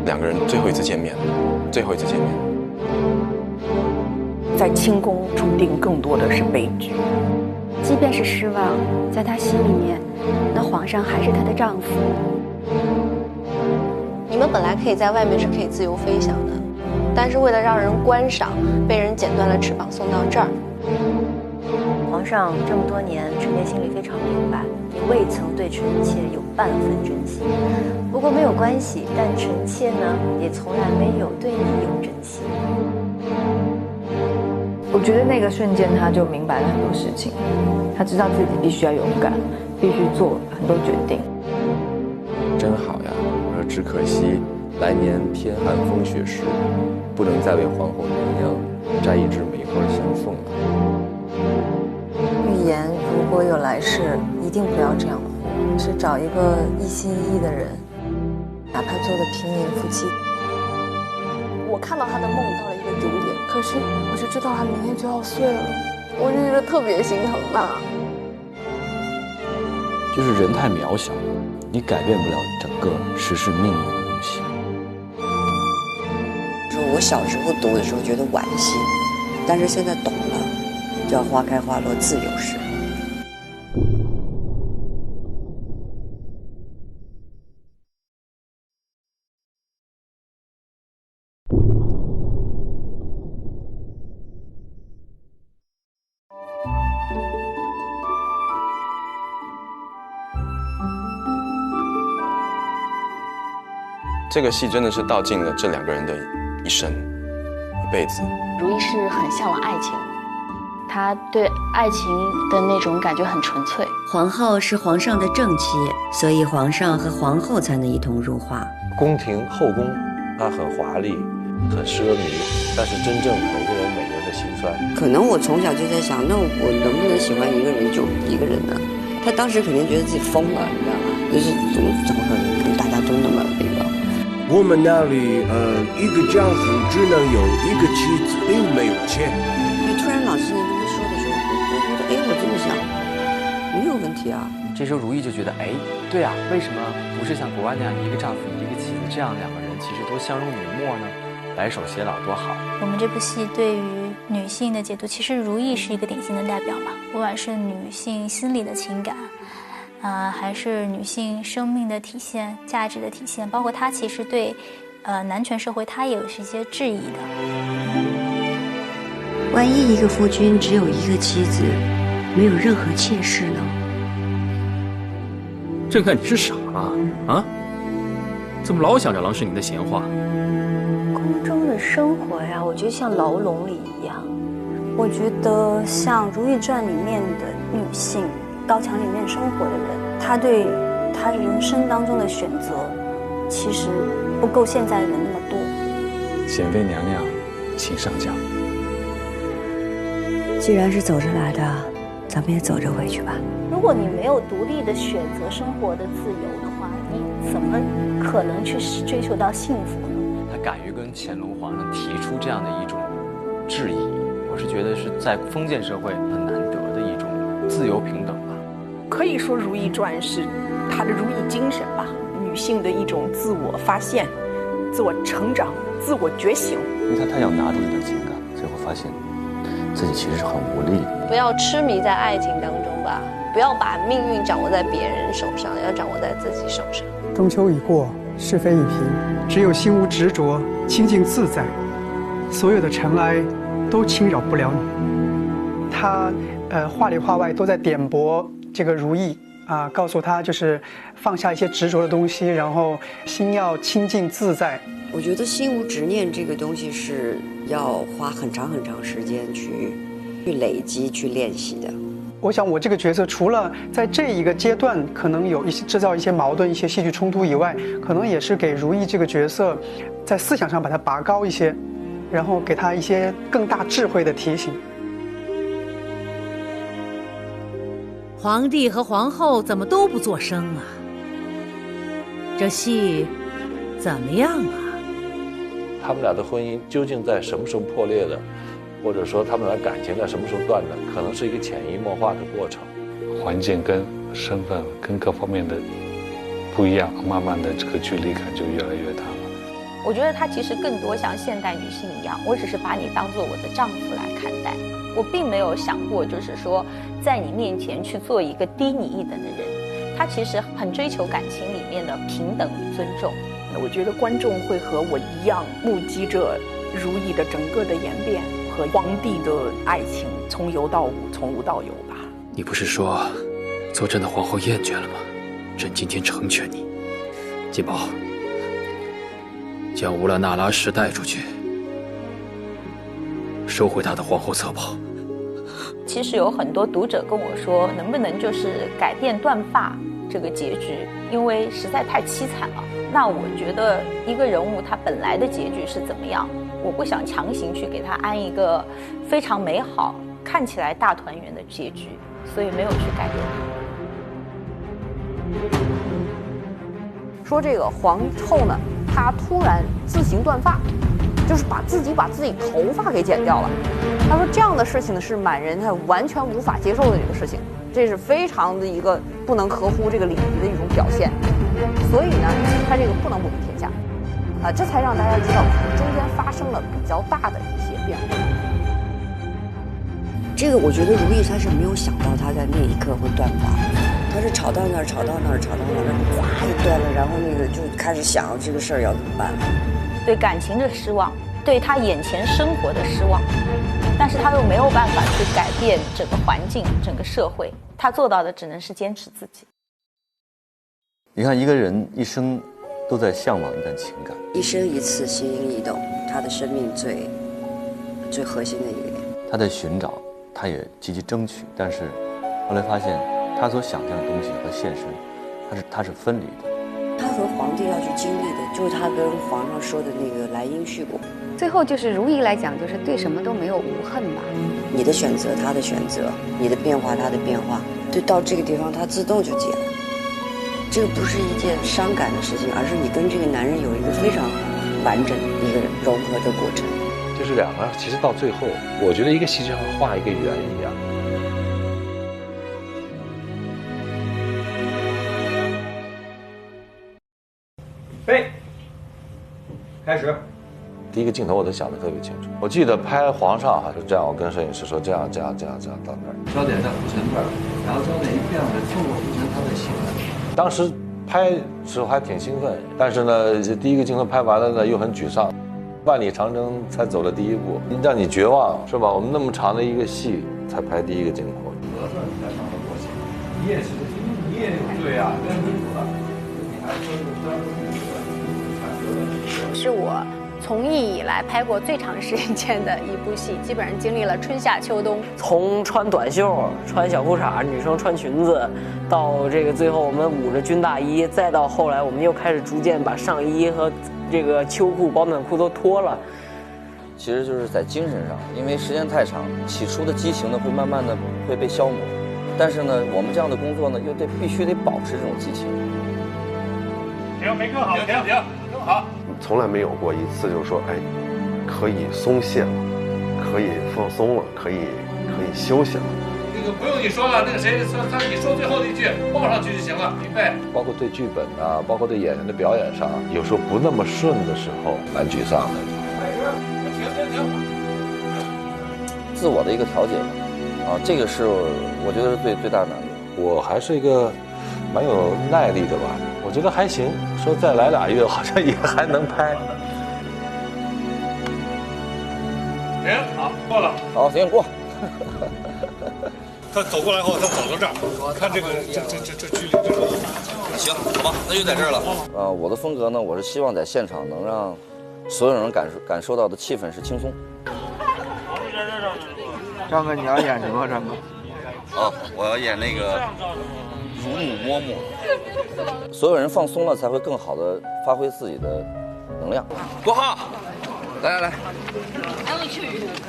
两个人最后一次见面，最后一次见面。在清宫注定更多的是悲剧。即便是失望，在她心里面，那皇上还是她的丈夫。你们本来可以在外面是可以自由飞翔的，但是为了让人观赏，被人剪断了翅膀送到这儿。皇上这么多年，臣妾心里非常明白，也未曾对臣妾有半分真心。不过没有关系，但臣妾呢，也从来没有对你有真心。我觉得那个瞬间，他就明白了很多事情，他知道自己必须要勇敢，必须做很多决定。真好呀！我说只可惜，来年天寒风雪时，不能再为皇后娘娘摘一枝梅花相送了。预言如果有来世，一定不要这样活，是找一个一心一意的人，哪怕做个平民夫妻。我看到他的梦到了一个顶点，可是我就知道他明天就要碎了，我就觉得特别心疼他。就是人太渺小，你改变不了整个时事命运的东西。说我小时候读的时候觉得惋惜，但是现在懂了，叫花开花落自有时。这个戏真的是道尽了这两个人的一生，一辈子。如懿是很向往爱情，她对爱情的那种感觉很纯粹。皇后是皇上的正妻，所以皇上和皇后才能一同入画。宫廷后宫，它很华丽，很奢靡，但是真正每个人的心酸。可能我从小就在想，那我能不能喜欢一个人就一个人呢？他当时肯定觉得自己疯了，你知道吗？就是怎么可能跟大家都那么那个。我们那里一个丈夫只能有一个妻子，并没有钱。突然老师你跟他说的时候，我觉得我这么想没有问题啊。这时候如懿就觉得，对啊，为什么不是像国外那样一个丈夫一个妻子，这样两个人其实都相濡以沫呢？白首偕老多好。我们这部戏对于女性的解读，其实如懿是一个典型的代表嘛，不管是女性心理的情感。还是女性生命的体现、价值的体现，包括她其实对，男权社会她也有一些质疑的。万一一个夫君只有一个妻子，没有任何妾室呢？朕看你是傻了啊！怎么老想着郎世宁的闲话？宫中的生活呀，我觉得像牢笼里一样。我觉得像《如懿传》里面的女性。高墙里面生活的人，他对他人生当中的选择，其实不够现在人那么多。贤妃娘娘，请上轿。既然是走着来的，咱们也走着回去吧。如果你没有独立的选择生活的自由的话，你怎么可能去追求到幸福呢？他敢于跟乾隆皇上提出这样的一种质疑，我是觉得是在封建社会很难得的一种自由平等。可以说《如懿传》是她的如懿精神吧，女性的一种自我发现、自我成长、自我觉醒。因为她要拿出这段情感，最后发现自己其实是很无力的。不要痴迷在爱情当中吧，不要把命运掌握在别人手上，要掌握在自己手上。中秋已过，是非已平，只有心无执着，清净自在，所有的尘埃都侵扰不了你。他话里话外都在点拨这个如懿啊，告诉他就是放下一些执着的东西，然后心要清净自在。我觉得心无执念这个东西是要花很长很长时间去累积、去练习的。我想我这个角色除了在这一个阶段可能有一些制造一些矛盾、一些戏剧冲突以外，可能也是给如懿这个角色在思想上把它拔高一些，然后给他一些更大智慧的提醒。皇帝和皇后怎么都不作声啊？这戏怎么样啊？他们俩的婚姻究竟在什么时候破裂的，或者说他们俩感情在什么时候断的，可能是一个潜移默化的过程。环境跟身份跟各方面的不一样，慢慢的这个距离感就越来越大了。我觉得她其实更多像现代女性一样，我只是把你当做我的丈夫来看待，我并没有想过就是说在你面前去做一个低你一等的人。她其实很追求感情里面的平等与尊重。我觉得观众会和我一样目击着如懿的整个的演变和皇帝的爱情从有到无，从无到有吧。你不是说做朕的皇后厌倦了吗？朕今天成全你。金宝，将乌拉那拉什带出去，收回他的皇后侧袍。其实有很多读者跟我说，能不能就是改变断发这个结局，因为实在太凄惨了。那我觉得一个人物他本来的结局是怎么样，我不想强行去给他安一个非常美好、看起来大团圆的结局，所以没有去改变它。说这个皇后呢，她突然自行断发，就是把自己头发给剪掉了。他说这样的事情呢，是满人他完全无法接受的一个事情，这是非常的一个不能合乎这个礼仪的一种表现。所以呢，他这个不能不比天下，这才让大家知道中间发生了比较大的一些变化。这个我觉得如懿她是没有想到她在那一刻会断发，她是吵到那儿，吵到那儿，吵到那儿，哗就断了，然后那个就开始想这个事儿要怎么办。对感情的失望，对他眼前生活的失望，但是他又没有办法去改变整个环境、整个社会，他做到的只能是坚持自己。你看，一个人一生都在向往一段情感，一生一次，心应一动，他的生命最核心的一个点。他在寻找，他也积极争取，但是后来发现，他所想象的东西和现实，他是分离的。他和皇帝要去经历的，就是他跟皇上说的那个莱茵絮果。最后就是如懿来讲，就是对什么都没有无恨吧。你的选择，他的选择，你的变化，他的变化，对，到这个地方他自动就解了。这个不是一件伤感的事情，而是你跟这个男人有一个非常完整一个融合的过程。就是两个，其实到最后，我觉得一个戏就像画一个圆一样。备，开始。第一个镜头我都想得特别清楚，我记得拍皇上哈是这样，我跟摄影师说这样到那儿，焦点在胡尘这儿，然后焦点一变了，透过胡尘他的形态。当时拍时候还挺兴奋，但是呢，第一个镜头拍完了呢又很沮丧，万里长征才走了第一步，让你绝望是吧？我们那么长的一个戏才拍第一个镜头。得算你在上头多写，你也是，你也有罪啊，跟民主了，你还说是我从艺以来拍过最长时间的一部戏，基本上经历了春夏秋冬。从穿短袖、穿小裤衩，女生穿裙子，到这个最后我们捂着军大衣，再到后来我们又开始逐渐把上衣和这个秋裤、保暖裤都脱了。其实就是在精神上，因为时间太长，起初的激情呢会慢慢的会被消磨，但是呢，我们这样的工作呢又必须得保持这种激情。停，没更好，停，更好。从来没有过一次就是说，哎，可以松懈了，可以放松了，可以休息了。那个不用你说了，那个谁说你说最后一句报上去就行了，预备。包括对剧本啊，包括对演员的表演上，有时候不那么顺的时候，蛮沮丧的。停。自我的一个调节吧，这个是我觉得是最大的难度。我还是一个蛮有耐力的吧，我觉得还行。说再来2月，好像也还能拍。停，好，过了。好，行，过。他走过来后，他走到这儿，看这个这距离，这个。行，好吧，那就在这儿了。我的风格呢，我是希望在现场能让所有人感受到的气氛是轻松。张哥，你要演什么？张哥？我要演那个如母摸母。所有人放松了，才会更好的发挥自己的能量。国浩，来。哎我去，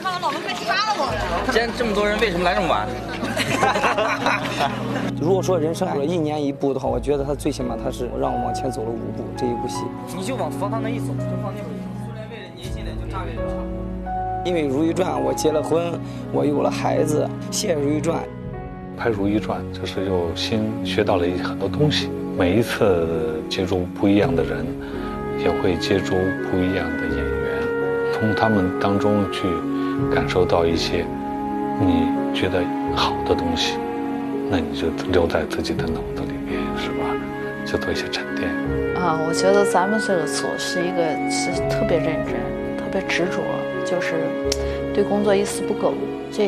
看我老婆快杀了我！今天这么多人，为什么来这么晚？如果说人生有了1年1部的话，我觉得他最起码他是让我往前走了5步。这一部戏，你就往佛堂那一走，就往那边一走。苏联为了年轻人就炸给人了。因为《如懿传》，我结了婚，我有了孩子，写《如懿传》。拍《如懿传》就是又新学到了很多东西，每一次接触不一样的人，也会接触不一样的演员，从他们当中去感受到一些你觉得好的东西，那你就留在自己的脑子里面，是吧？就做一些沉淀。我觉得咱们这个组是特别认真、特别执着，就是对工作一丝不苟。这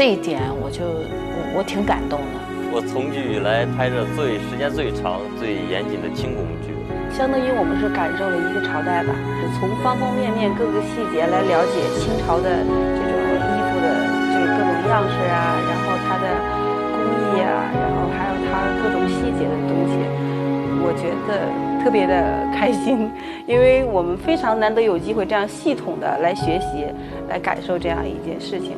一点，我挺感动的。我从剧以来拍摄时间最长、最严谨的清宫剧，相当于我们是感受了一个朝代吧，是从方方面面各个细节来了解清朝的这种衣服的这各种样式啊，然后它的工艺啊，然后还有它各种细节的东西，我觉得特别的开心，因为我们非常难得有机会这样系统的来学习，来感受这样一件事情。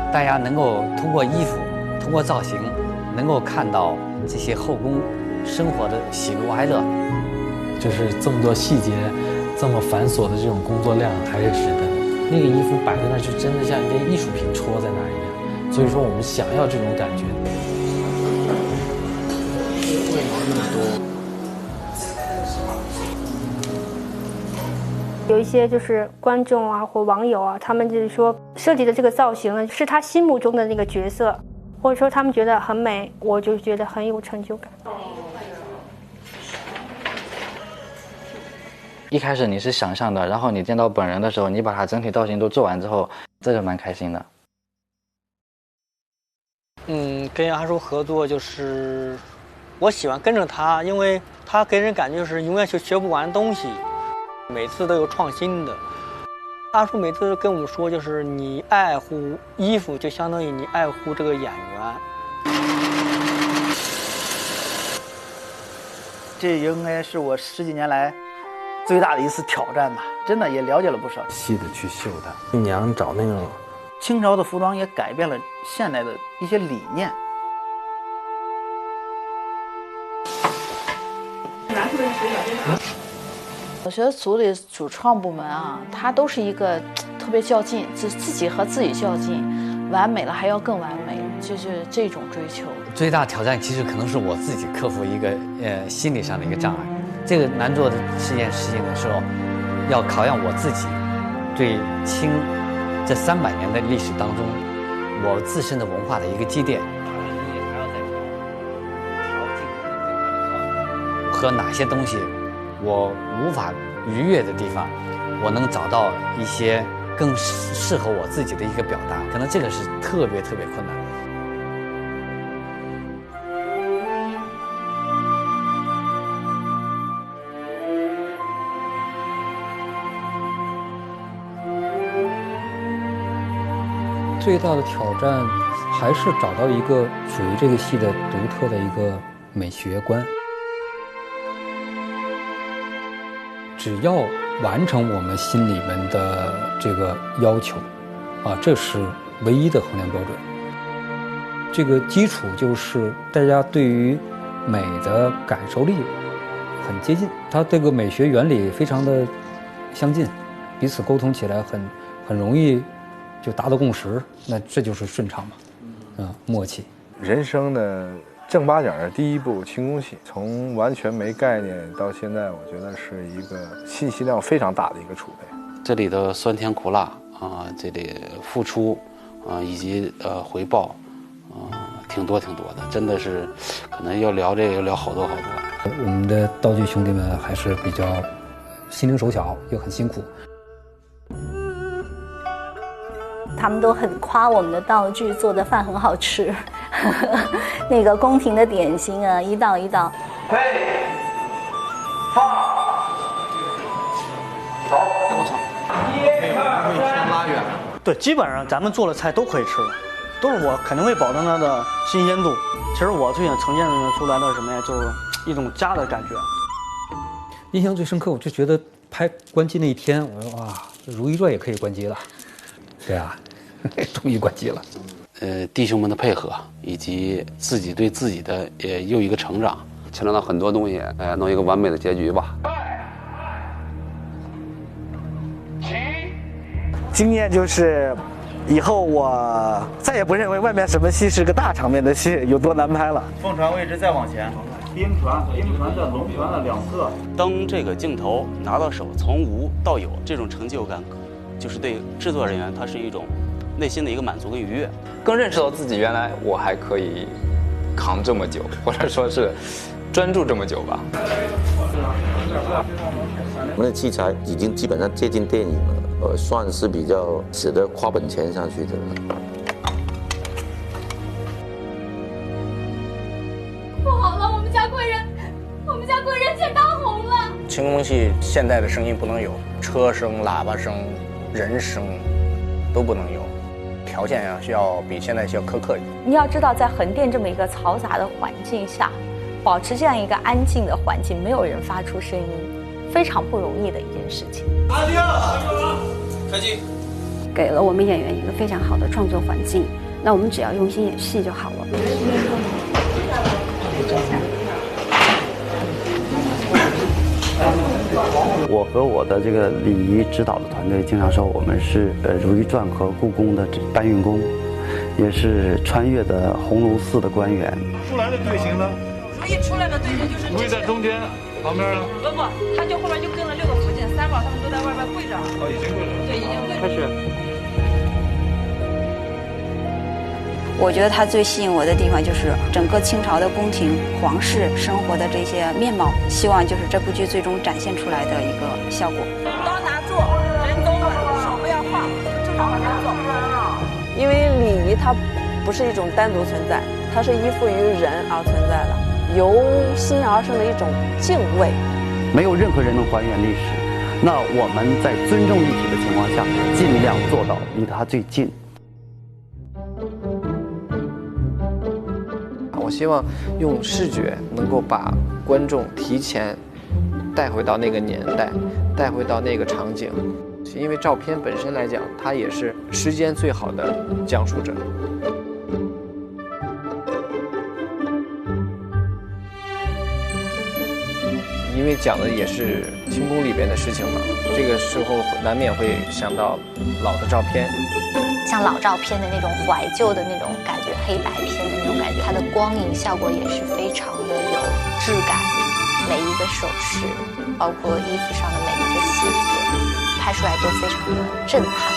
大家能够通过衣服、通过造型，能够看到这些后宫生活的喜怒哀乐，就是这么多细节，这么繁琐的这种工作量还是值得的。那个衣服摆在那儿，就真的像一件艺术品戳在那儿一样。所以说，我们想要这种感觉。为毛那么多？有一些就是观众啊或网友啊，他们就是说设计的这个造型呢，是他心目中的那个角色，或者说他们觉得很美，我就觉得很有成就感。一开始你是想象的，然后你见到本人的时候，你把它整体造型都做完之后，这就蛮开心的。跟杨叔合作就是我喜欢跟着他，因为他给人感觉就是永远学不完东西。每次都有创新的。阿叔每次跟我们说，就是你爱护衣服，就相当于你爱护这个演员。这应该是我10几年来最大的一次挑战吧，真的也了解了不少。细的去绣它，新娘找那种清朝的服装也改变了现代的一些理念。我觉得组里主创部门啊，他都是一个特别较劲，自己和自己较劲，完美了还要更完美，就是这种追求。最大挑战其实可能是我自己克服一个心理上的一个障碍。这个难做的这件事情的时候，要考验我自己对清这300年的历史当中，我自身的文化的一个积淀。和哪些东西我无法逾越的地方，我能找到一些更适合我自己的一个表达，可能这个是特别困难。最大的挑战还是找到一个属于这个戏的独特的一个美学观。只要完成我们心里面的这个要求，这是唯一的衡量标准。这个基础就是大家对于美的感受力很接近，它这个美学原理非常的相近，彼此沟通起来很容易就达到共识，那这就是顺畅嘛，默契。人生的正八经的第一部清宫戏，从完全没概念到现在，我觉得是一个信息量非常大的一个储备。这里的酸甜苦辣这里付出以及回报挺多的，真的是可能要聊这个要聊好多。我们的道具兄弟们还是比较心灵手巧，又很辛苦。他们都很夸我们的道具做的饭很好吃，那个宫廷的点心啊，一道一道。备，放，走。1、2、3，拉远。对，基本上咱们做的菜都可以吃了，都是我肯定会保证它的新鲜度。其实我最想呈现出来的是什么呀？就是一种家的感觉。印象最深刻，我就觉得拍关机那一天，我说哇，《如懿传》也可以关机了。对啊，终于关机了。弟兄们的配合，以及自己对自己的又一个成长，牵扯到很多东西，弄一个完美的结局吧。经验就是以后我再也不认为外面什么戏是个大场面的戏有多难拍了。凤船位置再往前，兵船的龙船的两侧。当这个镜头拿到手，从无到有，这种成就感，就是对制作人员他是一种内心的一个满足跟愉悦，更认识到自己原来我还可以扛这么久，或者说是专注这么久吧。我们的器材已经基本上接近电影了，算是比较值得花本钱下去的了。不好了，我们家贵人见当红了。轻功戏现代的声音不能有，车声、喇叭声、人声都不能有，条件呀需要比现在需要苛刻一点。你要知道，在横店这么一个嘈杂的环境下，保持这样一个安静的环境，没有人发出声音，非常不容易的一件事情。开机，给了我们演员一个非常好的创作环境，那我们只要用心演戏就好了。我和我的这个礼仪指导的团队经常说，我们是《如懿传》和故宫的搬运工，也是穿越的红楼寺的官员。出来的队形呢？如懿出来的队形就是如懿在中间，旁边呢？不，他就后边就跟了6个福晋3宝，他们都在外边跪着。哦，已经跪着了。对，已经跪着。开始。我觉得它最吸引我的地方就是整个清朝的宫廷皇室生活的这些面貌，希望就是这部剧最终展现出来的一个效果。刀拿住，人都稳，手不要晃，正常往前走。因为礼仪它不是一种单独存在，它是依附于人而存在的，由心而生的一种敬畏。没有任何人能还原历史，那我们在尊重历史的情况下，尽量做到离它最近。我希望用视觉能够把观众提前带回到那个年代，带回到那个场景，因为照片本身来讲，它也是时间最好的讲述者。因为讲的也是清宫里边的事情嘛，这个时候难免会想到老的照片。像老照片的那种怀旧的那种感觉，黑白片的那种感觉，它的光影效果也是非常的有质感，每一个手势，包括衣服上的每一个细节，拍出来都非常的震撼。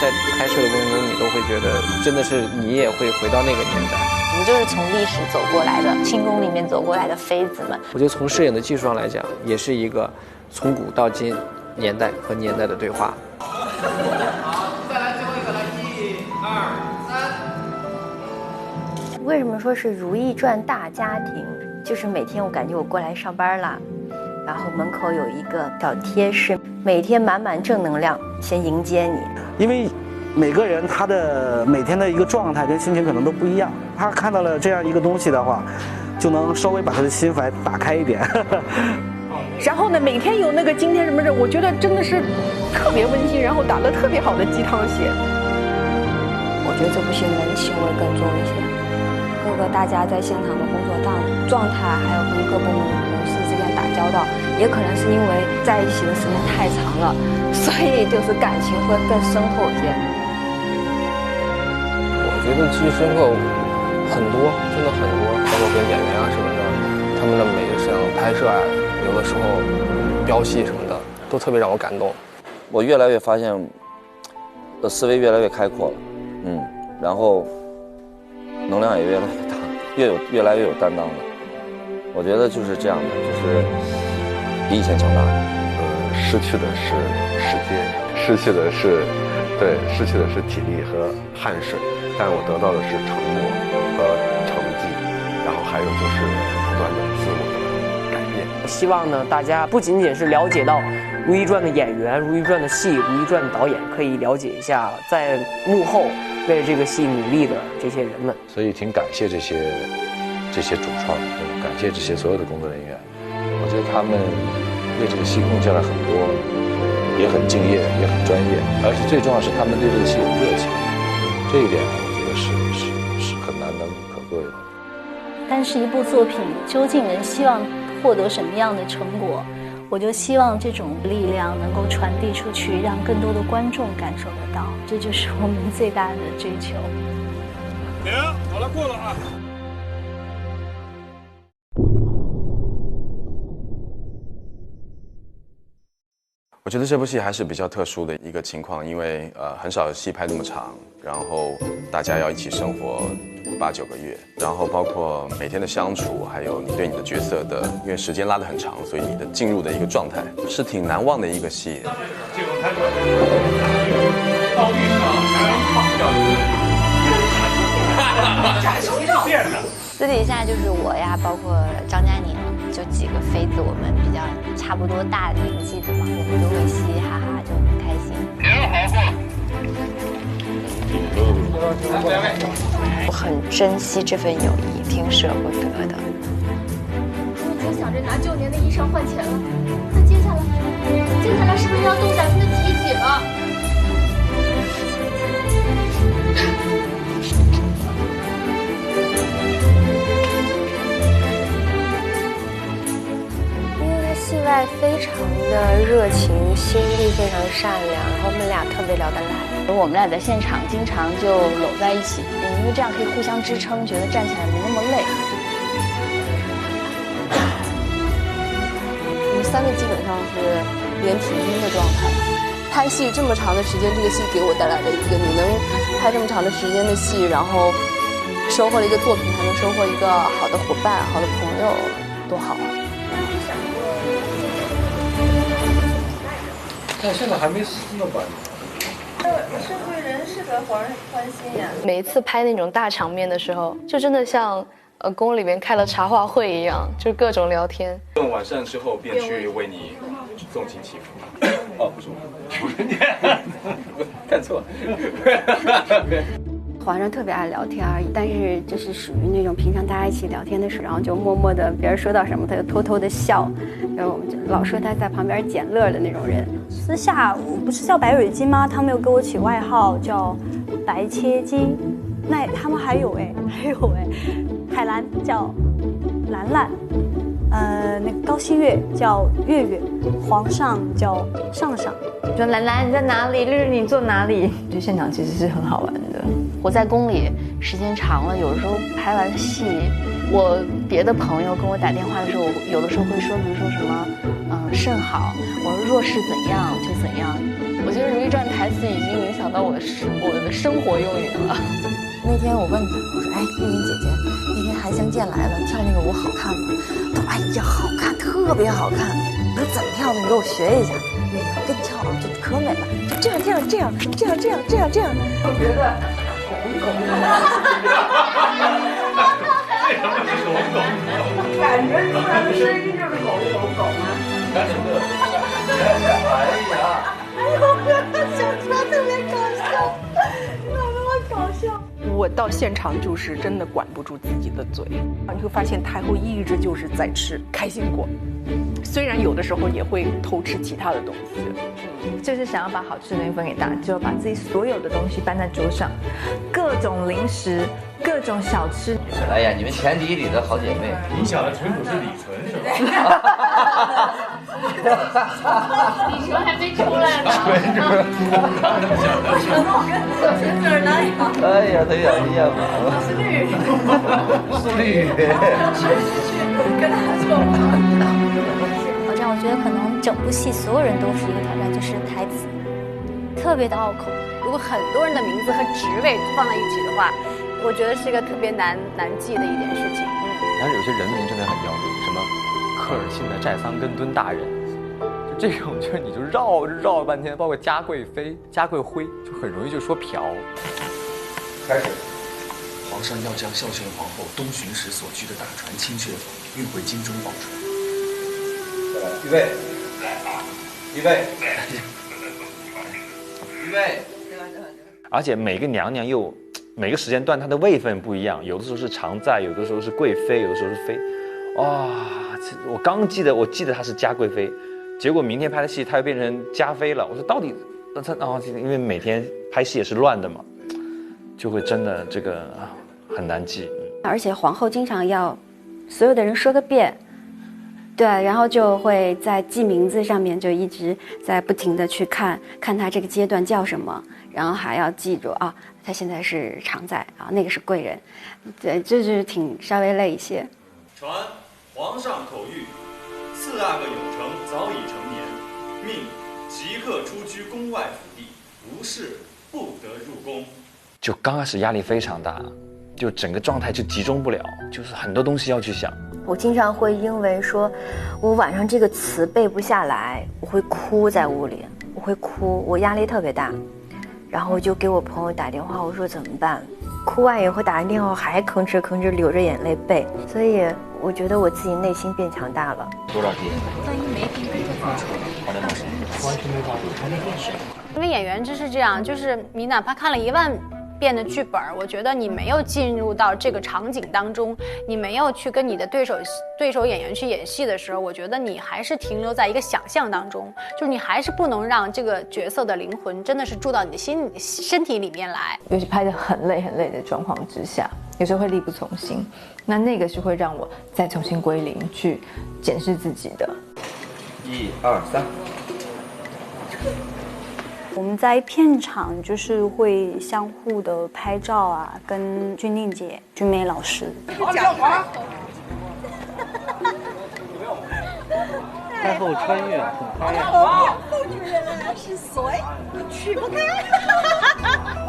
在拍摄的过程中，你都会觉得，真的是你也会回到那个年代。我们就是从历史走过来的，清宫里面走过来的妃子们。我觉得从摄影的技术上来讲，也是一个从古到今年代和年代的对话。为什么说是《如懿传》大家庭？就是每天我感觉我过来上班了，然后门口有一个小贴士，每天满满正能量，先迎接你。因为每个人他的每天的一个状态跟心情可能都不一样，他看到了这样一个东西的话，就能稍微把他的心怀打开一点。然后呢，每天有那个今天什么事，我觉得真的是特别温馨，然后打得特别好的鸡汤戏。我觉得这部戏人情味更重一些。各个大家在现场的工作状态，还有跟各部门同事之间打交道，也可能是因为在一起的时间太长了，所以就是感情会更深厚一些。我觉得记忆深刻很多，真的很多，包括跟演员啊什么的，他们的每个像拍摄啊，有的时候飙戏什么的，都特别让我感动。我越来越发现，思维越来越开阔了，然后能量也越来越大，越来越有担当了。我觉得就是这样的，就是比以前强大。失去的是时间，失去的是体力和汗水，但我得到的是承诺和成绩，然后还有就是不断的自我的改变。希望呢，大家不仅仅是了解到《如懿传》的演员、《如懿传》的戏、《如懿传》的导演，可以了解一下在幕后为了这个戏努力的这些人们。所以挺感谢这些主创，感谢这些所有的工作人员。我觉得他们为这个戏贡献了很多，也很敬业，也很专业，而且最重要是他们对这个戏有热情，这一点我觉得是很难能可贵的。但是一部作品究竟能希望获得什么样的成果，我就希望这种力量能够传递出去，让更多的观众感受得到，这就是我们最大的追求。停，好了，过了啊。我觉得这部戏还是比较特殊的一个情况，因为很少有戏拍那么长，然后大家要一起生活8、9个月，然后包括每天的相处，还有你对你的角色的，因为时间拉得很长，所以你的进入的一个状态是挺难忘的一个戏。这个开始，奥运上才能放掉。变的。私底下就是我呀，包括张嘉宁，就几个妃子，我们比较差不多大年纪的嘛，我们都会嘻嘻哈哈，就很开心。我很珍惜这份友谊，挺舍不得的。我只想着拿旧年的衣裳换钱了，那接下来是不是要动咱们的体己了？戏外非常的热情，心地非常善良，然后我们俩特别聊得来。我们俩在现场经常就搂在一起，因为这样可以互相支撑，觉得站起来没那么累。我们3个基本上是连体婴的状态。拍戏这么长的时间，这个戏给我带来的一个，你能拍这么长的时间的戏，然后收获了一个作品，还能收获一个好的伙伴、好的朋友，多好啊！但现在还没死呢吧？社会人士得皇上欢心呀。每一次拍那种大场面的时候，就真的像宫里面开了茶话会一样，就是各种聊天。晚上之后便去为你纵情祈福。哦，不是我，不是你，看错了。皇上特别爱聊天，但是就是属于那种平常大家一起聊天的时候，然后就默默的，别人说到什么他就偷偷的笑，然后我们就老说他在旁边捡乐的那种人。私下我不是叫白蕊金吗？他们又给我起外号叫白切金。那他们还有海兰叫兰兰，那个高希月叫月月，皇上叫上上。说兰兰你在哪里？绿绿你坐哪里？这现场其实是很好玩的。我在宫里时间长了，有的时候拍完戏，我别的朋友跟我打电话的时候，我有的时候会说，比如说什么，甚好，我说若是怎样就怎样。我觉得《如懿传》台词已经影响到我的生活用语了。那天我问他，我说：“哎，玉云姐姐，那天韩香见来了，跳那个舞好看吗？”他说：“哎呀，好看，特别好看。”我说：“怎么跳的？你给我学一下。”哎呀，跟你跳啊，就可美了，就这样。我觉得狗。感觉出来的声音就是狗吗？哎呀！小川特别搞笑，怎么那么搞笑？我到现场就是真的管不住自己的嘴，你会发现太后一直就是在吃开心果，虽然有的时候也会偷吃其他的东西。就是想要把好吃的东西分给大家，就把自己所有的东西搬在桌上，各种零食，各种小吃。哎呀，你们前底里的好姐妹，你想的纯属是李纯是吧？李纯还没出来呢。纯字儿哪有？哎呀，他眼睛验满了。是绿，是绿。去，跟他说。挑战，我觉得可能整部戏所有人都是一个挑战，就是台词特别的拗口。如果很多人的名字和职位放在一起的话，我觉得是一个特别难记的一件事情。但是有些人名真的很要命，什么科尔沁的寨桑根敦大人，就这种就是你就绕了半天，包括嘉贵妃、嘉贵妃，就很容易就说嫖。开始。皇上要将孝宣皇后东巡时所居的大船清阙运回京中保存。预备，预备，预备。而且每个娘娘又每个时间段她的位分不一样，有的时候是常在，有的时候是贵妃，有的时候是妃。哇，我记得她是嘉贵妃，结果明天拍的戏她又变成嘉妃了。我说到底，因为每天拍戏也是乱的嘛，就会真的这个很难记。而且皇后经常要所有的人说个遍。对，然后就会在记名字上面就一直在不停的去看他这个阶段叫什么，然后还要记住啊，他现在是常在啊，那个是贵人，对，这就是稍微累一些。传皇上口谕，4阿哥永成早已成年，命即刻出居宫外府邸，无事不得入宫。就刚开始压力非常大，就整个状态就集中不了，就是很多东西要去想。我经常会因为说我晚上这个词背不下来，我会哭在屋里，我会哭，我压力特别大，然后我就给我朋友打电话，我说怎么办？哭完以后打完电话还吭哧吭哧流着眼泪背，所以我觉得我自己内心变强大了。多少天？万一没听好的，马上。完全没法因为演员就是这样，就是你哪怕看了1万遍的剧本，我觉得你没有进入到这个场景当中，你没有去跟你的对手演员去演戏的时候，我觉得你还是停留在一个想象当中，就是你还是不能让这个角色的灵魂真的是住到你的身体里面来。尤其拍得很累的状况之下，有时候会力不从心，那个是会让我再重新归零去检视自己的。1、2、3。我们在片场就是会相互的拍照啊，跟君令姐、君美老师。讲话。太后穿越很开呀。后主人是谁？去不开。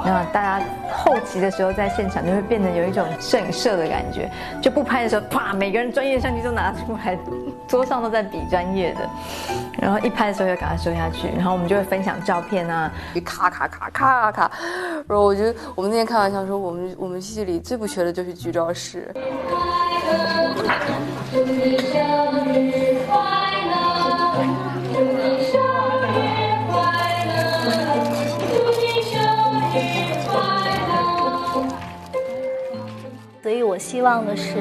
那大家后期的时候在现场就会变得有一种摄影社的感觉，就不拍的时候，啪，每个人专业相机都拿出来，桌上都在比专业的，然后一拍的时候就赶快收下去，然后我们就会分享照片啊，咔咔咔咔咔，然后我觉得我们那天开玩笑说，我们戏里最不缺的就是剧照师。所以我希望的是，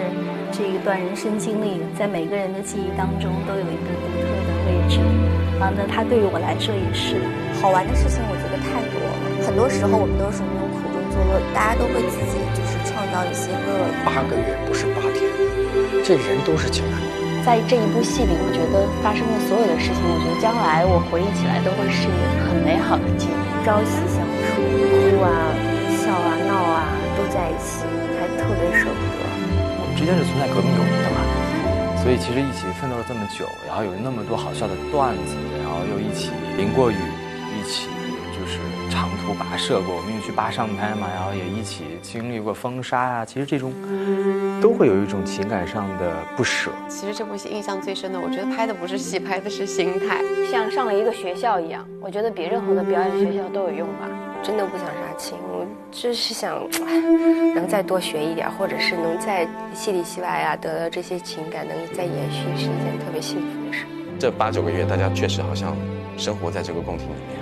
这一段人生经历在每个人的记忆当中都有一个独特的位置。那它对于我来说也是。好玩的事情我觉得太多了，很多时候我们都是那种苦中作乐，大家都会自己就是创造一些乐。8个月不是8天，这人都是情感。在这一部戏里，我觉得发生的所有的事情，我觉得将来我回忆起来都会是很美好的记忆。朝夕相处，哭啊、笑啊、闹啊，都在一起，还特别舍不得。我们之间是存在革命友谊的嘛，所以其实一起奋斗了这么久，然后有那么多好笑的段子，然后又一起淋过雨，一起就是长途跋涉过，我们也去坝上拍嘛，然后也一起经历过风沙啊，其实这种都会有一种情感上的不舍。其实这部戏印象最深的，我觉得拍的不是戏，拍的是心态，像上了一个学校一样，我觉得比任何的表演学校都有用吧。真的不想杀青，我就是想能再多学一点，或者是能在戏里戏外啊得到这些情感能再延续，是一件特别幸福的事。这8、9个月，大家确实好像生活在这个宫廷里面，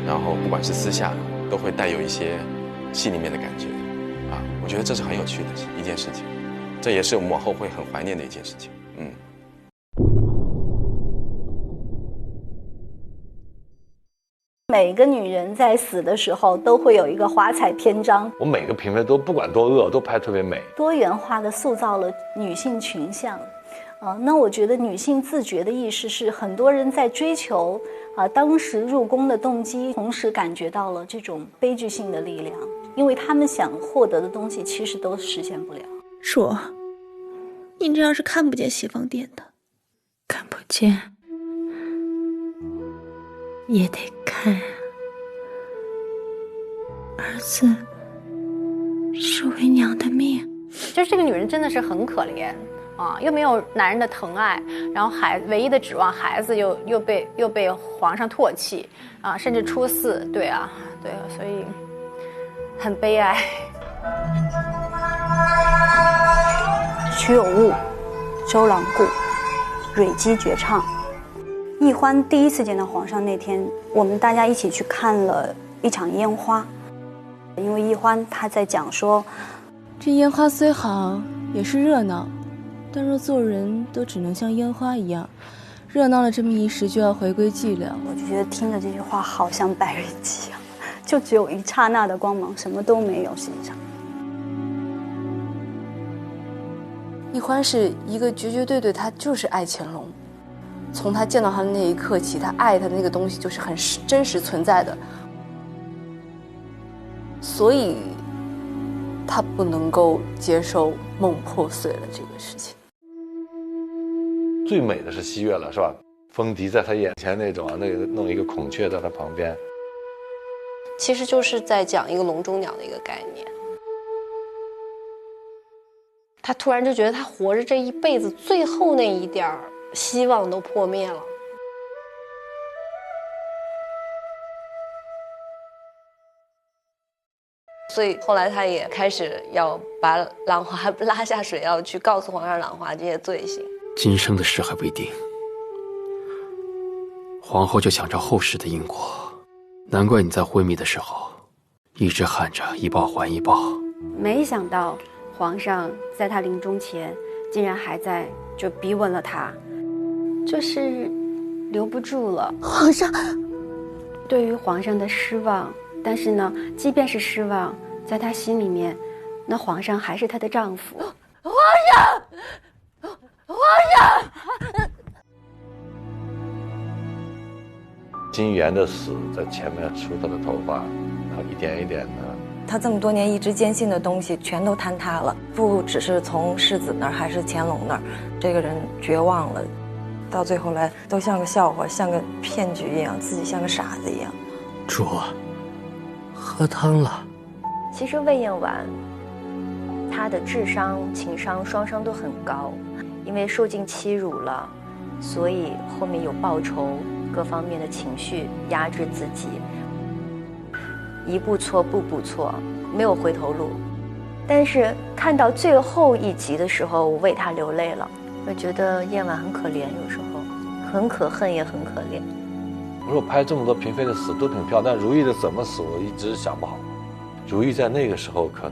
然后不管是私下，都会带有一些戏里面的感觉，啊，我觉得这是很有趣的一件事情，这也是我们往后会很怀念的一件事情。每个女人在死的时候都会有一个华彩篇章。我每个嫔妃都不管多恶，都拍特别美，多元化的塑造了女性群像。那我觉得女性自觉的意识是很多人在追求当时入宫的动机，同时感觉到了这种悲剧性的力量，因为他们想获得的东西其实都实现不了。说，你这样是看不见西方殿的，看不见也得看。儿子是为娘的命。就是这个女人真的是很可怜啊，又没有男人的疼爱，然后唯一的指望孩子又被皇上唾弃啊，甚至出4。对啊，所以很悲哀。曲有误，周郎顾，蕊姬绝唱。奕欢第一次见到皇上那天，我们大家一起去看了一场烟花，因为奕欢他在讲说，这烟花虽好，也是热闹，但若做人都只能像烟花一样，热闹了这么一时就要回归寂寥。我就觉得听着这句话好像白日鸡啊，就只有一刹那的光芒，什么都没有欣赏。奕欢是一个绝对，他就是爱乾隆，从他见到他的那一刻起，他爱他的那个东西就是很真实存在的，所以他不能够接受梦破碎了这个事情。最美的是西月了，是吧？风笛在他眼前那种啊，那个弄一个孔雀在他旁边，其实就是在讲一个笼中鸟的一个概念。他突然就觉得他活着这一辈子最后那一点希望都破灭了。所以后来他也开始要把兰花拉下水，要去告诉皇上兰花这些罪行。今生的事还不一定，皇后就想着后世的因果，难怪你在昏迷的时候一直喊着一报还一报。没想到皇上在他临终前竟然还在就逼问了他，就是留不住了。皇上对于皇上的失望，但是呢，即便是失望，在他心里面，那皇上还是她的丈夫。皇上，皇上。金元的死在前面梳他的头发，然后一点一点的。他这么多年一直坚信的东西全都坍塌了，不只是从世子那儿，还是乾隆那儿，这个人绝望了，到最后来都像个笑话，像个骗局一样，自己像个傻子一样。主，喝汤了。其实魏嬿婉，她的智商、情商双商都很高，因为受尽欺辱了，所以后面有报仇，各方面的情绪压制自己，一步错步步错，没有回头路。但是看到最后一集的时候，我为她流泪了。我觉得嬿婉很可怜，有时候很可恨也很可怜。我说拍这么多嫔妃的死都挺漂亮，但如懿的怎么死我一直想不好。如懿在那个时候可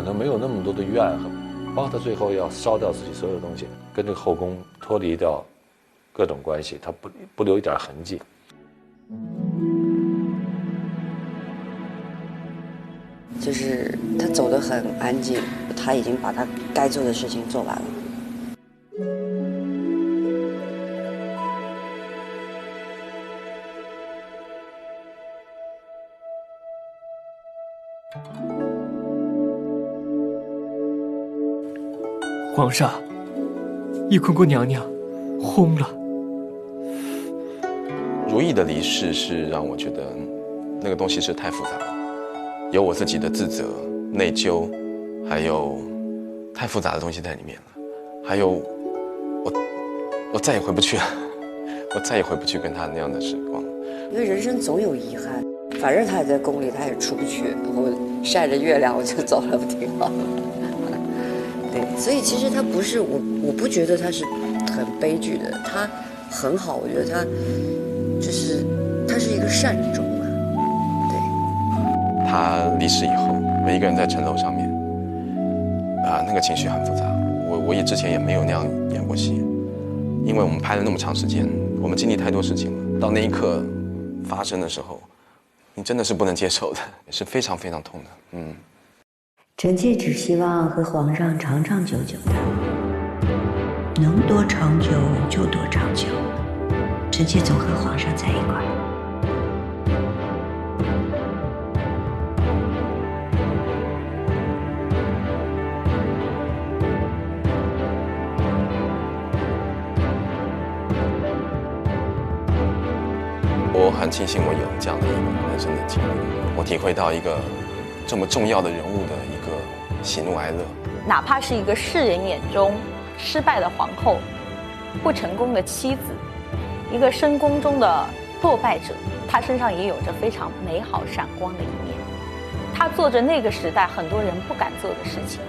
能没有那么多的怨恨，包括她最后要烧掉自己所有的东西，跟这个后宫脱离掉各种关系，她不留一点痕迹。就是他走得很安静，他已经把他该做的事情做完了。皇上，懿坤姑娘娘轰了。如懿的离世是让我觉得那个东西是太复杂了，有我自己的自责、内疚，还有太复杂的东西在里面了。还有我再也回不去了，我再也回不去跟他那样的时光了。因为人生总有遗憾，反正他也在宫里，他也出不去，我晒着月亮我就走了，不挺好？对，所以其实他不是我不觉得他是很悲剧的，他很好，我觉得他就是他是一个善终啊。对，他离世以后，我一个人在城楼上面，那个情绪很复杂。我也之前也没有那样演过戏，因为我们拍了那么长时间，我们经历太多事情了，到那一刻发生的时候，你真的是不能接受的，是非常非常痛的。臣妾只希望和皇上长长久久的，能多长久就多长久。臣妾总和皇上在一块儿。我很庆幸我有这样的一个人生的经历，我体会到一个这么重要的人物的一个喜怒哀乐。哪怕是一个世人眼中失败的皇后，不成功的妻子，一个深宫中的落败者，她身上也有着非常美好闪光的一面。她做着那个时代很多人不敢做的事情，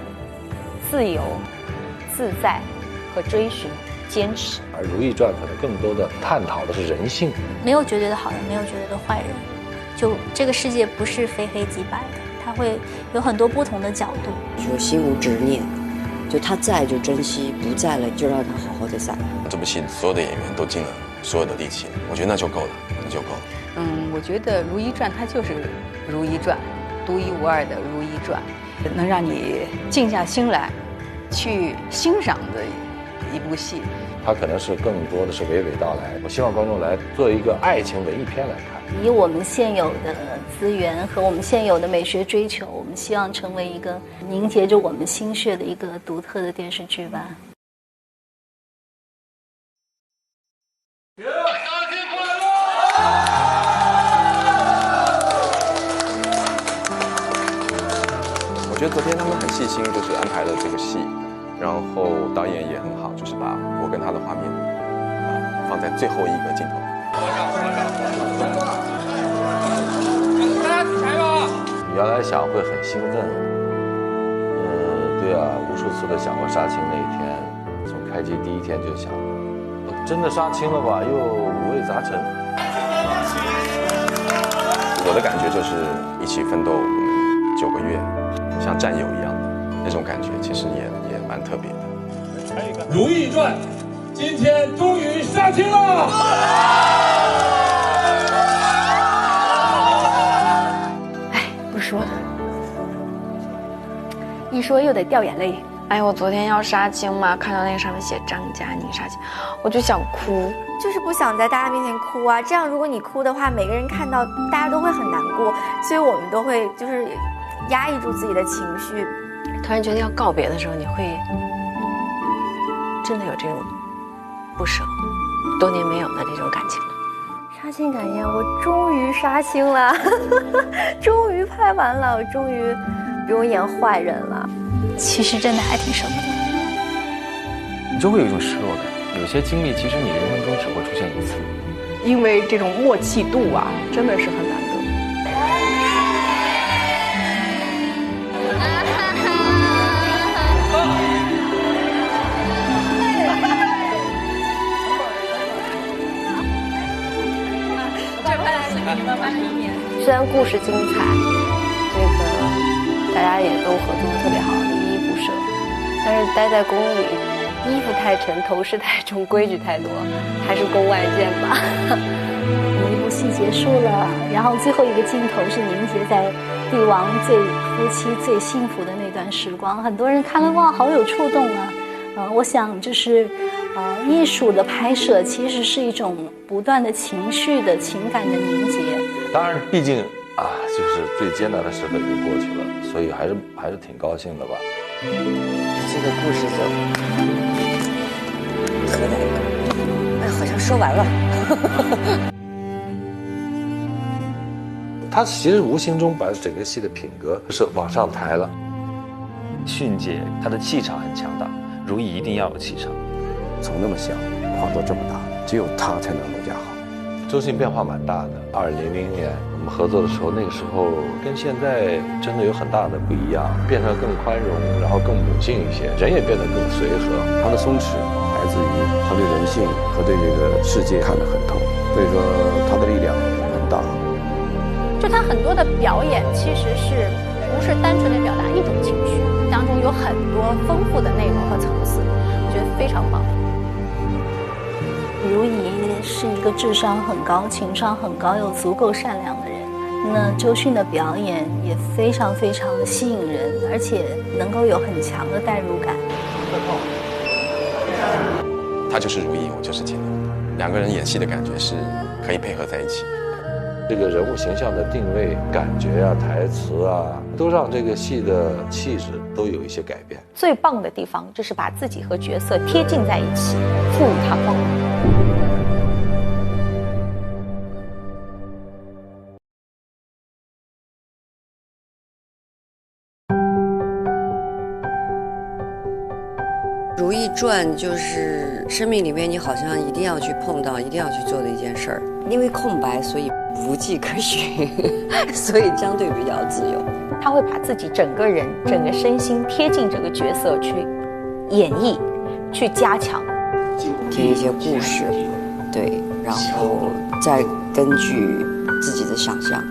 自由、自在和追寻。坚持。而《如懿传》可能更多的探讨的是人性，没有绝对的好人，没有绝对的坏人，就这个世界不是非黑即白的，它会有很多不同的角度。就心无执念，就他在就珍惜，不在了就让他好好的在。这部戏所有的演员都尽了所有的力气，我觉得那就够了，那就够了。我觉得《如懿传》它就是《如懿传》，独一无二的《如懿传》，能让你静下心来去欣赏的一部戏。它可能是更多的是娓娓道来。我希望观众来做一个爱情文艺片来看。以我们现有的资源和我们现有的美学追求，我们希望成为一个凝结着我们心血的一个独特的电视剧吧。我觉得昨天他们很细心，就是安排了这个戏，然后导演也很好，就是把我跟他的画面放在最后一个镜头。你原来想会很兴奋，对啊，无数次的想过杀青那一天，从开机第一天就想，真的杀青了吧？又五味杂陈。我的感觉就是一起奋斗9个月，像战友一样的那种感觉，其实也蛮特别的。《如懿传》今天终于杀青了。不说了，一说又得掉眼泪。哎，我昨天要杀青嘛，看到那个上面写张嘉宁杀青，我就想哭，就是不想在大家面前哭啊。这样如果你哭的话，每个人看到大家都会很难过，所以我们都会就是压抑住自己的情绪。突然觉得要告别的时候，你会真的有这种不舍，多年没有的那种感情了。杀青感言，我终于杀青了，终于拍完了，我终于不用演坏人了。其实真的还挺舍不得，你就会有一种失落感。有些经历其实你人生中只会出现一次，因为这种默契度啊，真的是很难得。虽然故事精彩，大家也都合作得特别好，依依不舍，但是待在宫里，衣服太沉，头饰太重，规矩太多，还是宫外见吧。一部戏结束了，然后最后一个镜头是凝结在帝王夫妻最幸福的那段时光，很多人看了哇，好有触动啊。我想就是艺术的拍摄其实是一种不断的情绪的情感的凝结。当然，毕竟就是最艰难的时刻已经过去了，所以还是挺高兴的吧。这个故事就特难，好像说完了。他其实无形中把整个戏的品格是往上抬了。迅姐她的气场很强大，如懿一定要有气场。从那么小跨到这么大，只有她才能楼家好。周迅变化蛮大的。2000年我们合作的时候，那个时候跟现在真的有很大的不一样，变得更宽容，然后更母性一些，人也变得更随和。她的松弛来自于她对人性和对这个世界看得很透，所以说她的力量很大。就她很多的表演其实是不是单纯的表达一种情绪，当中有很多丰富的内容和层次，我觉得非常棒。如懿是一个智商很高、情商很高又足够善良的人，那周迅的表演也非常非常的吸引人，而且能够有很强的代入感。他就是如懿，我就是乾隆，两个人演戏的感觉是可以配合在一起。这个人物形象的定位、感觉啊、台词啊，都让这个戏的气质都有一些改变。最棒的地方就是把自己和角色贴近在一起，赋予它光芒。《如懿传》就是生命里面你好像一定要去碰到、一定要去做的一件事儿，因为空白，所以无迹可寻，所以相对比较自由。他会把自己整个人、整个身心贴近这个角色去演绎、去加强，听一些故事，对，然后再根据自己的想象，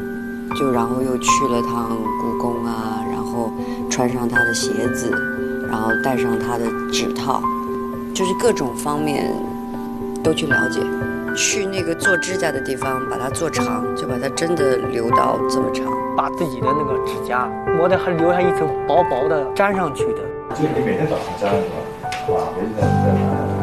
然后又去了趟故宫啊，然后穿上他的鞋子。然后戴上他的指套，就是各种方面都去了解。去那个做指甲的地方，把它做长，就把它真的留到这么长。把自己的那个指甲磨得还留下一层薄薄的粘上去的。就是你每天早上粘是吧？回去再拿。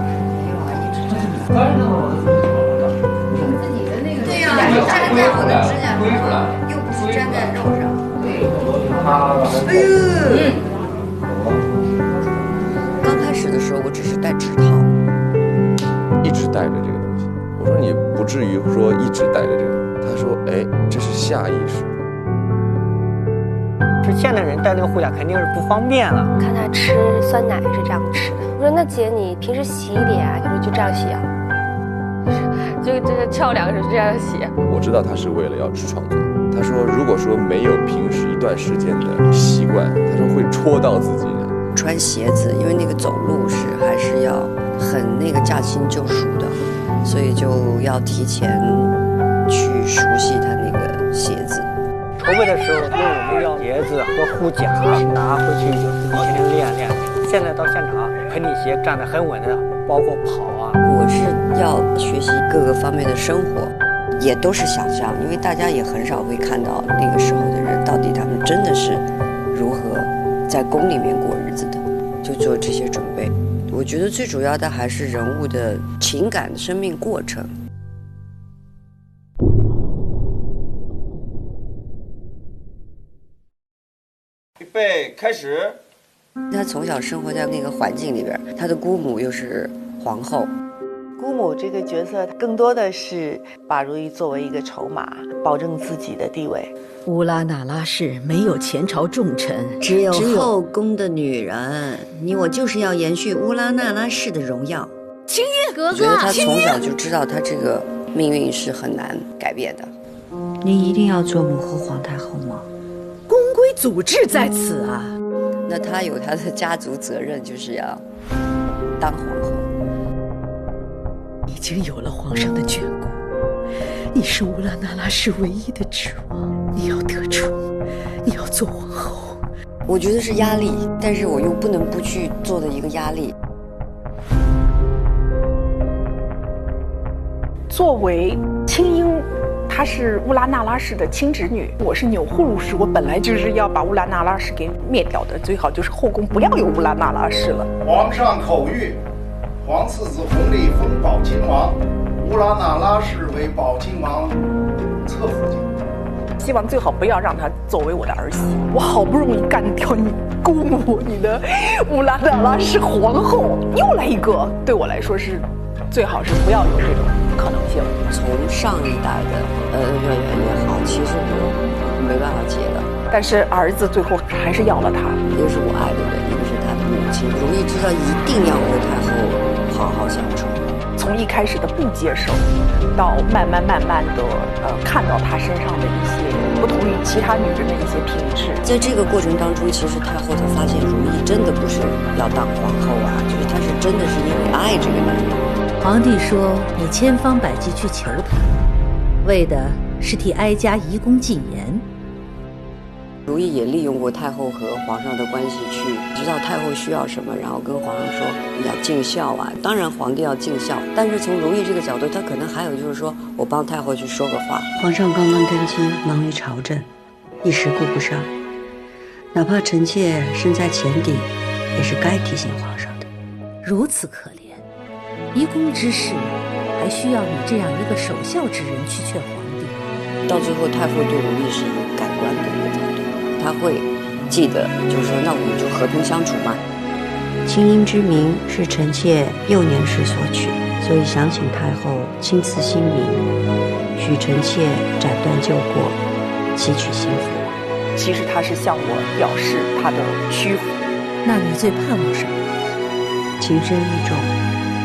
在我的指甲上，又不是粘在肉上。哎呦！刚开始的时候，我只是戴指套，一直戴着这个东西。我说你不至于说一直戴着这个。他说，哎，这是下意识。是现代人戴那个护甲肯定是不方便了。看他吃酸奶是这样吃的，我说那姐你平时洗脸啊？他说就这样洗啊，就是翘两个手就这样洗。我知道他是为了要去创作。他说如果说没有平时一段时间的习惯，他说会戳到自己的。穿鞋子，因为那个走路还是要很那个驾轻就熟的，所以就要提前去熟悉他那个鞋子。筹备的时候，因为我们要鞋子和护甲拿回去就自己天天练。现在到现场，盆底鞋站得很稳的，包括跑啊。我是要学习各个方面的生活，也都是想象，因为大家也很少会看到那个时候的人到底他们真的是如何在宫里面过日子的，就做这些准备。我觉得最主要的还是人物的情感生命过程。预备，开始。他从小生活在那个环境里边，他的姑母又是皇后。姑母这个角色更多的是把如懿作为一个筹码，保证自己的地位。乌拉那拉氏没有前朝重臣，只有后宫的女人，你我就是要延续乌拉那拉氏的荣耀。青云哥哥，我觉得他从小就知道他这个命运是很难改变的。你一定要做母后皇太后吗？宫规祖制在此啊。那他有他的家族责任，就是要当皇后。已经有了皇上的眷顾，你是乌拉那拉氏唯一的指望，你要得宠，你要做皇后。我觉得是压力，但是我又不能不去做的一个压力。作为青樱，她是乌拉那拉氏的亲侄女，我是钮祜禄氏，我本来就是要把乌拉那拉氏给灭掉的，最好就是后宫不要有乌拉那拉氏了。皇上口谕，皇次子弘历封宝亲王，乌拉那拉氏为宝亲王侧福晋。希望最好不要让她作为我的儿媳。我好不容易干掉你姑母，你的乌拉那拉氏皇后，又来一个，对我来说是最好是不要有这种可能性。从上一代的渊源也好，其实我没办法解的。但是儿子最后还是要了他，一个是我爱的人，一个是他的母亲。如懿知道一定要和太后好好相处。从一开始的不接受，到慢慢的看到她身上的一些不同于其他女人的一些品质。在这个过程当中，其实太后她发现如懿真的不是要当皇后啊，就是她是真的是因为爱这个男人。皇帝说你千方百计去求他，为的是替哀家移宫进言。如懿也利用过太后和皇上的关系，去知道太后需要什么，然后跟皇上说要尽孝啊。当然皇帝要尽孝，但是从如懿这个角度，她可能还有就是说我帮太后去说个话。皇上刚刚登基，忙于朝政，一时顾不上，哪怕臣妾身在前底，也是该提醒皇上的。如此可怜，移宫之事还需要你这样一个守孝之人去劝皇帝。到最后，太后对如懿是有改观的一个态度，她会记得，就是说，那我们就和平相处嘛。青樱之名是臣妾幼年时所取，所以想请太后亲赐新名，许臣妾斩断旧过，汲取幸福。其实他是向我表示他的屈服。那你最盼望什么？情深意重，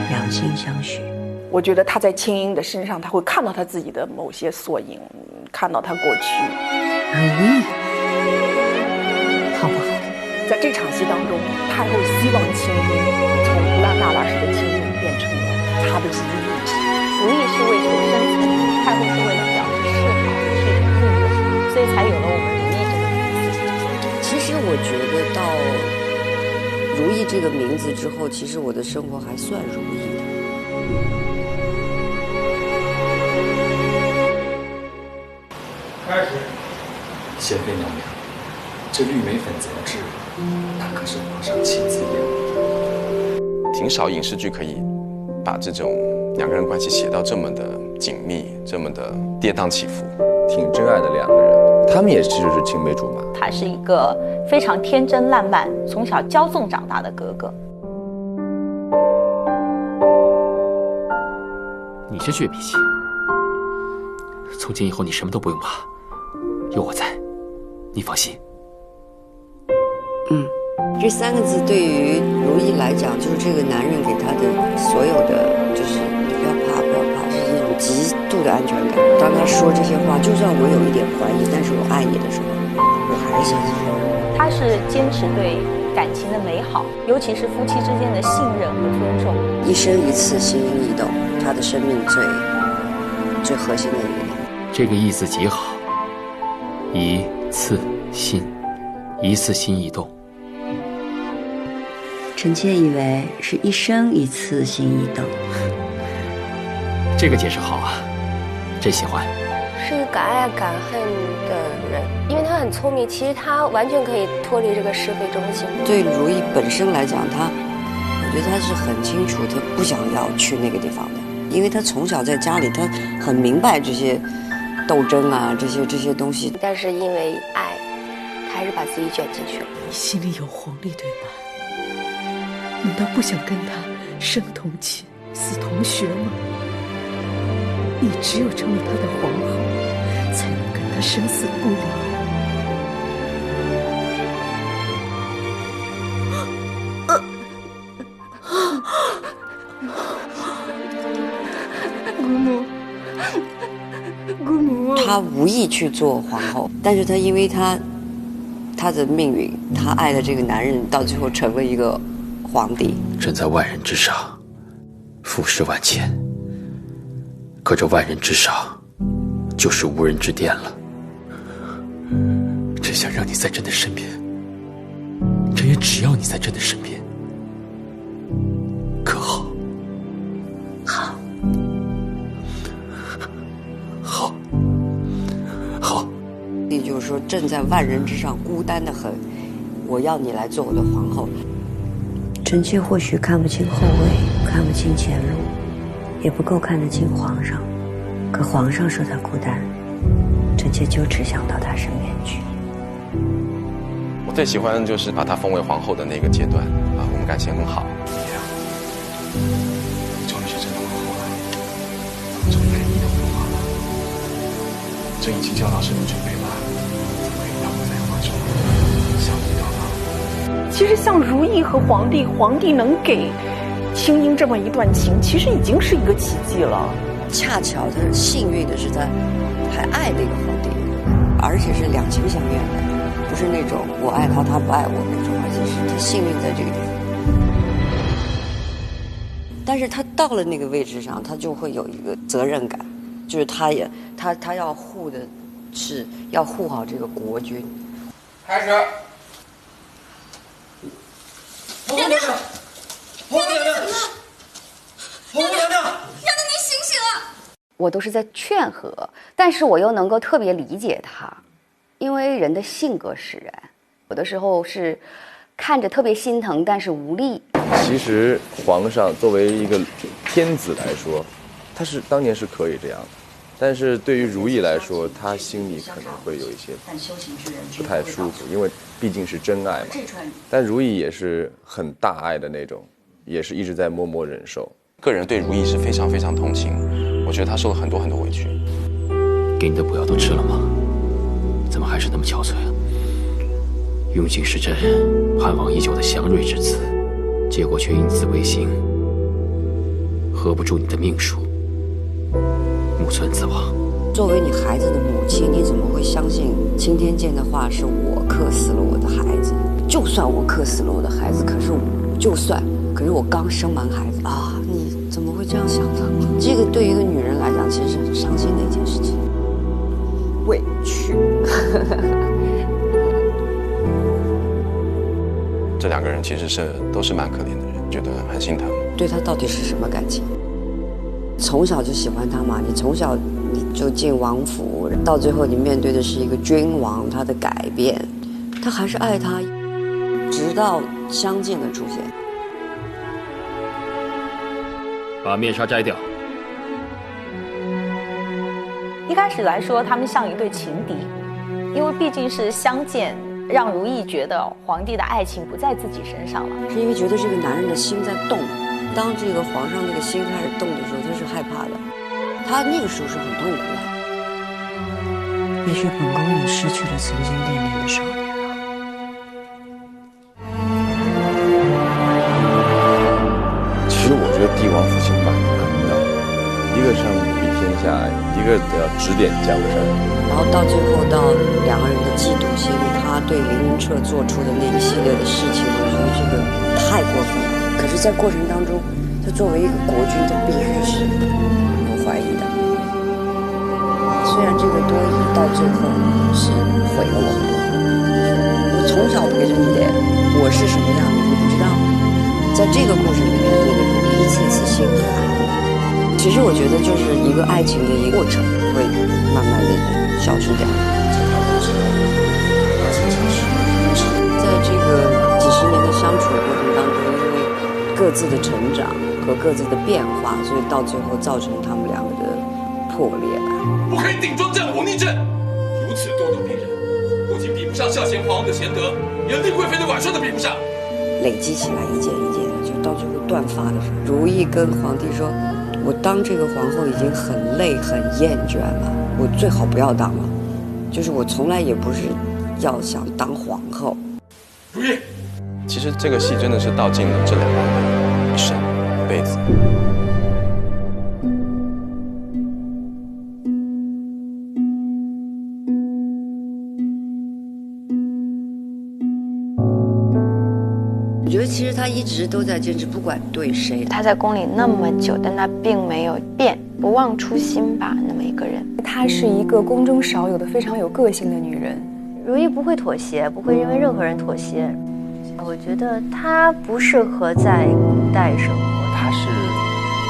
两心相许。我觉得他在青樱的身上，他会看到他自己的某些缩影，看到他过去。如懿，好不好？在这场戏当中，太后希望青樱从乌拉那拉氏的青樱变成了他的如懿。如懿是为求生存，太后是为了表示示好去护我，所以才有了我们如懿这个名字。其实我觉得到如懿这个名字之后，其实我的生活还算如意的。开始。贤妃娘娘，这绿眉粉怎么治？那可是皇上亲自验的。挺少影视剧可以把这种两个人关系写到这么的紧密，这么的跌宕起伏，挺真爱的两个人，他们也其实是青梅竹马。他是一个非常天真烂漫，从小骄纵长大的哥哥。你是倔脾气，从今以后你什么都不用怕，有我在，你放心。这3个字对于如意来讲，就是这个男人给她的所有的，就是你不要怕，不要怕，是一种极度的安全感。当他说这些话，就算我有一点怀疑，但是我爱你的时候，我还是相信。他是坚持对感情的美好，尤其是夫妻之间的信任和尊重。一生一次，心意动，他的生命最核心的一点。这个意思极好，一次心，一次心一动。臣妾以为是一生一次心一动。这个解释好啊，真喜欢。是一个敢爱敢恨的人，因为他很聪明，其实他完全可以脱离这个是非中心。对如意本身来讲，我觉得他是很清楚，他不想要去那个地方的，因为他从小在家里，他很明白这些斗争啊，这些东西。但是因为爱，他还是把自己卷进去了。你心里有皇帝对吧？难道不想跟他生同寝，死同穴吗？你只有成为他的皇后，才能跟他生死不离。姑母，他无意去做皇后，但是他因为他的命运，他爱的这个男人，到最后成了一个皇帝。身在万人之上，俯视万千，可这万人之上，就是无人之巅了。真想让你在朕的身边，朕也只要你在朕的身边，可好？好，好，好。也就是说，朕在万人之上，孤单得很，我要你来做我的皇后。臣妾或许看不清后位，看不清前路，也不够看得清皇上。可皇上说他孤单，臣妾就只想到他身边去。我最喜欢就是把她封为皇后的那个阶段啊，我们感情很好。你终于是真的皇后了，终于可以一统中华了。朕已经教导神女准备吧，可以让我在华中相依到老。其实像如意和皇帝，皇帝能给青樱这么一段情，其实已经是一个奇迹了。恰巧他幸运的是，他还爱那个皇帝，而且是两情相悦的，不是那种我爱他，他不爱我那种，而且是他幸运在这个地方。但是他到了那个位置上，他就会有一个责任感，就是他要护的是要护好这个国君。开始。皇后娘娘，皇后娘娘，皇后娘娘，娘娘您醒醒啊！我都是在劝和，但是我又能够特别理解他，因为人的性格使然，有的时候是看着特别心疼，但是无力。其实皇上作为一个天子来说，他是当年是可以这样的，但是对于如意来说，他心里可能会有一些不太舒服，因为毕竟是真爱嘛。但如意也是很大爱的那种，也是一直在默默忍受。个人对如意是非常非常同情，我觉得他受了很多很多委屈。给你的补药都吃了吗？怎么还是那么憔悴啊？用尽是朕盼望已久的祥瑞之子，结果却因此违心，合不住你的命数，木村自亡。作为你孩子的母亲，你怎么会相信青天剑的话是我克死了我的孩子？就算我克死了我的孩子，可是我刚生完孩子啊，你怎么会这样想呢？这个对于一个女人来讲，其实是很伤心的一件事情。委屈。这两个人其实都是蛮可怜的人，觉得很心疼。对他到底是什么感情？从小就喜欢他嘛，你从小你就进王府，到最后你面对的是一个君王，他的改变，他还是爱他，直到相见的出现。把面纱摘掉。一开始来说，他们像一对情敌，因为毕竟是相见，让如懿觉得皇帝的爱情不在自己身上了，是因为觉得这个男人的心在动。当这个皇上那个心开始动的时候，他是害怕的，他那个时候是很痛苦的。也许本宫也失去了曾经恋恋的少年了。其实我觉得帝王父亲蛮难的，一个是要母庇天下，一个得要指点江山。然后到最后到两个人的嫉妒心，他对凌云彻做出的那一系列的事情，我觉得这个太过分了。可是，在过程当中，他作为一个国君，他必须是有怀疑的。虽然这个多疑到最后是毁了我们，我从小陪着你的，我是什么样的你不知道。在这个故事里面，那个如懿一次次心寒。其实我觉得就是一个爱情的一个过程，会慢慢的消失掉。在这个几十年的相处过程当中，因为各自的成长和各自的变化，所以到最后造成他们两个的破裂吧。不可以顶撞这样忤逆朕，如此咄咄逼人，不仅比不上孝贤皇后的贤德，连丽贵妃的婉顺都比不上。累积起来一件一件的，就到最后断发的时候，如懿跟皇帝说：“我当这个皇后已经很累很厌倦了，我最好不要当了。就是我从来也不是要想当皇后。”如懿，其实这个戏真的是道尽了这两个人的一生一辈子。我觉得其实他一直都在坚持，不管对谁。她在宫里那么久，但她并没有变，不忘初心吧，那么一个人。她是一个宫中少有的非常有个性的女人。如懿不会妥协，不会因为任何人妥协。我觉得她不适合在古代生活。她是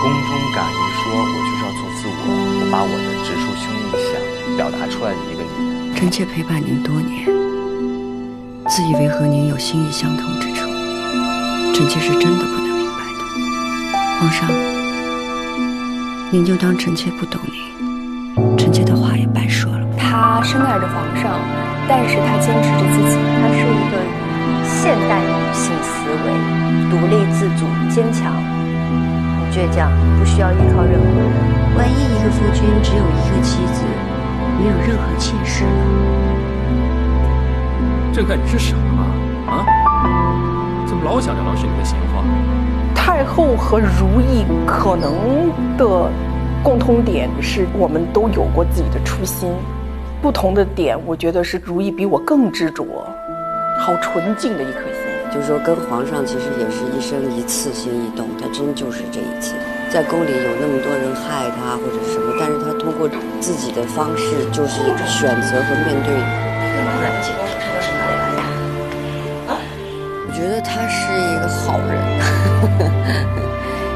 宫中敢于说我就是要做自我，我把我的直抒胸臆想表达出来的一个女人。臣妾陪伴您多年，自以为和您有心意相通之处，臣妾是真的不能明白的。皇上，您就当臣妾不懂您，臣妾的话也白说了。她深爱着皇上，但是她坚持着自己。她是一个现代女性思维，独立自主、坚强、倔强，不需要依靠任何人。万一一个夫君只有一个妻子，没有任何妾室呢？朕看你是傻啊！怎么老想着郎世宁的闲话？太后和如懿可能的共通点是我们都有过自己的初心，不同的点，我觉得是如懿比我更执着，好纯净的一颗心。就是说，跟皇上其实也是一生一次心一动，他真就是这一次。在宫里有那么多人害他或者是什么，但是他通过自己的方式，就是选择和面对。我觉得他是一个好人。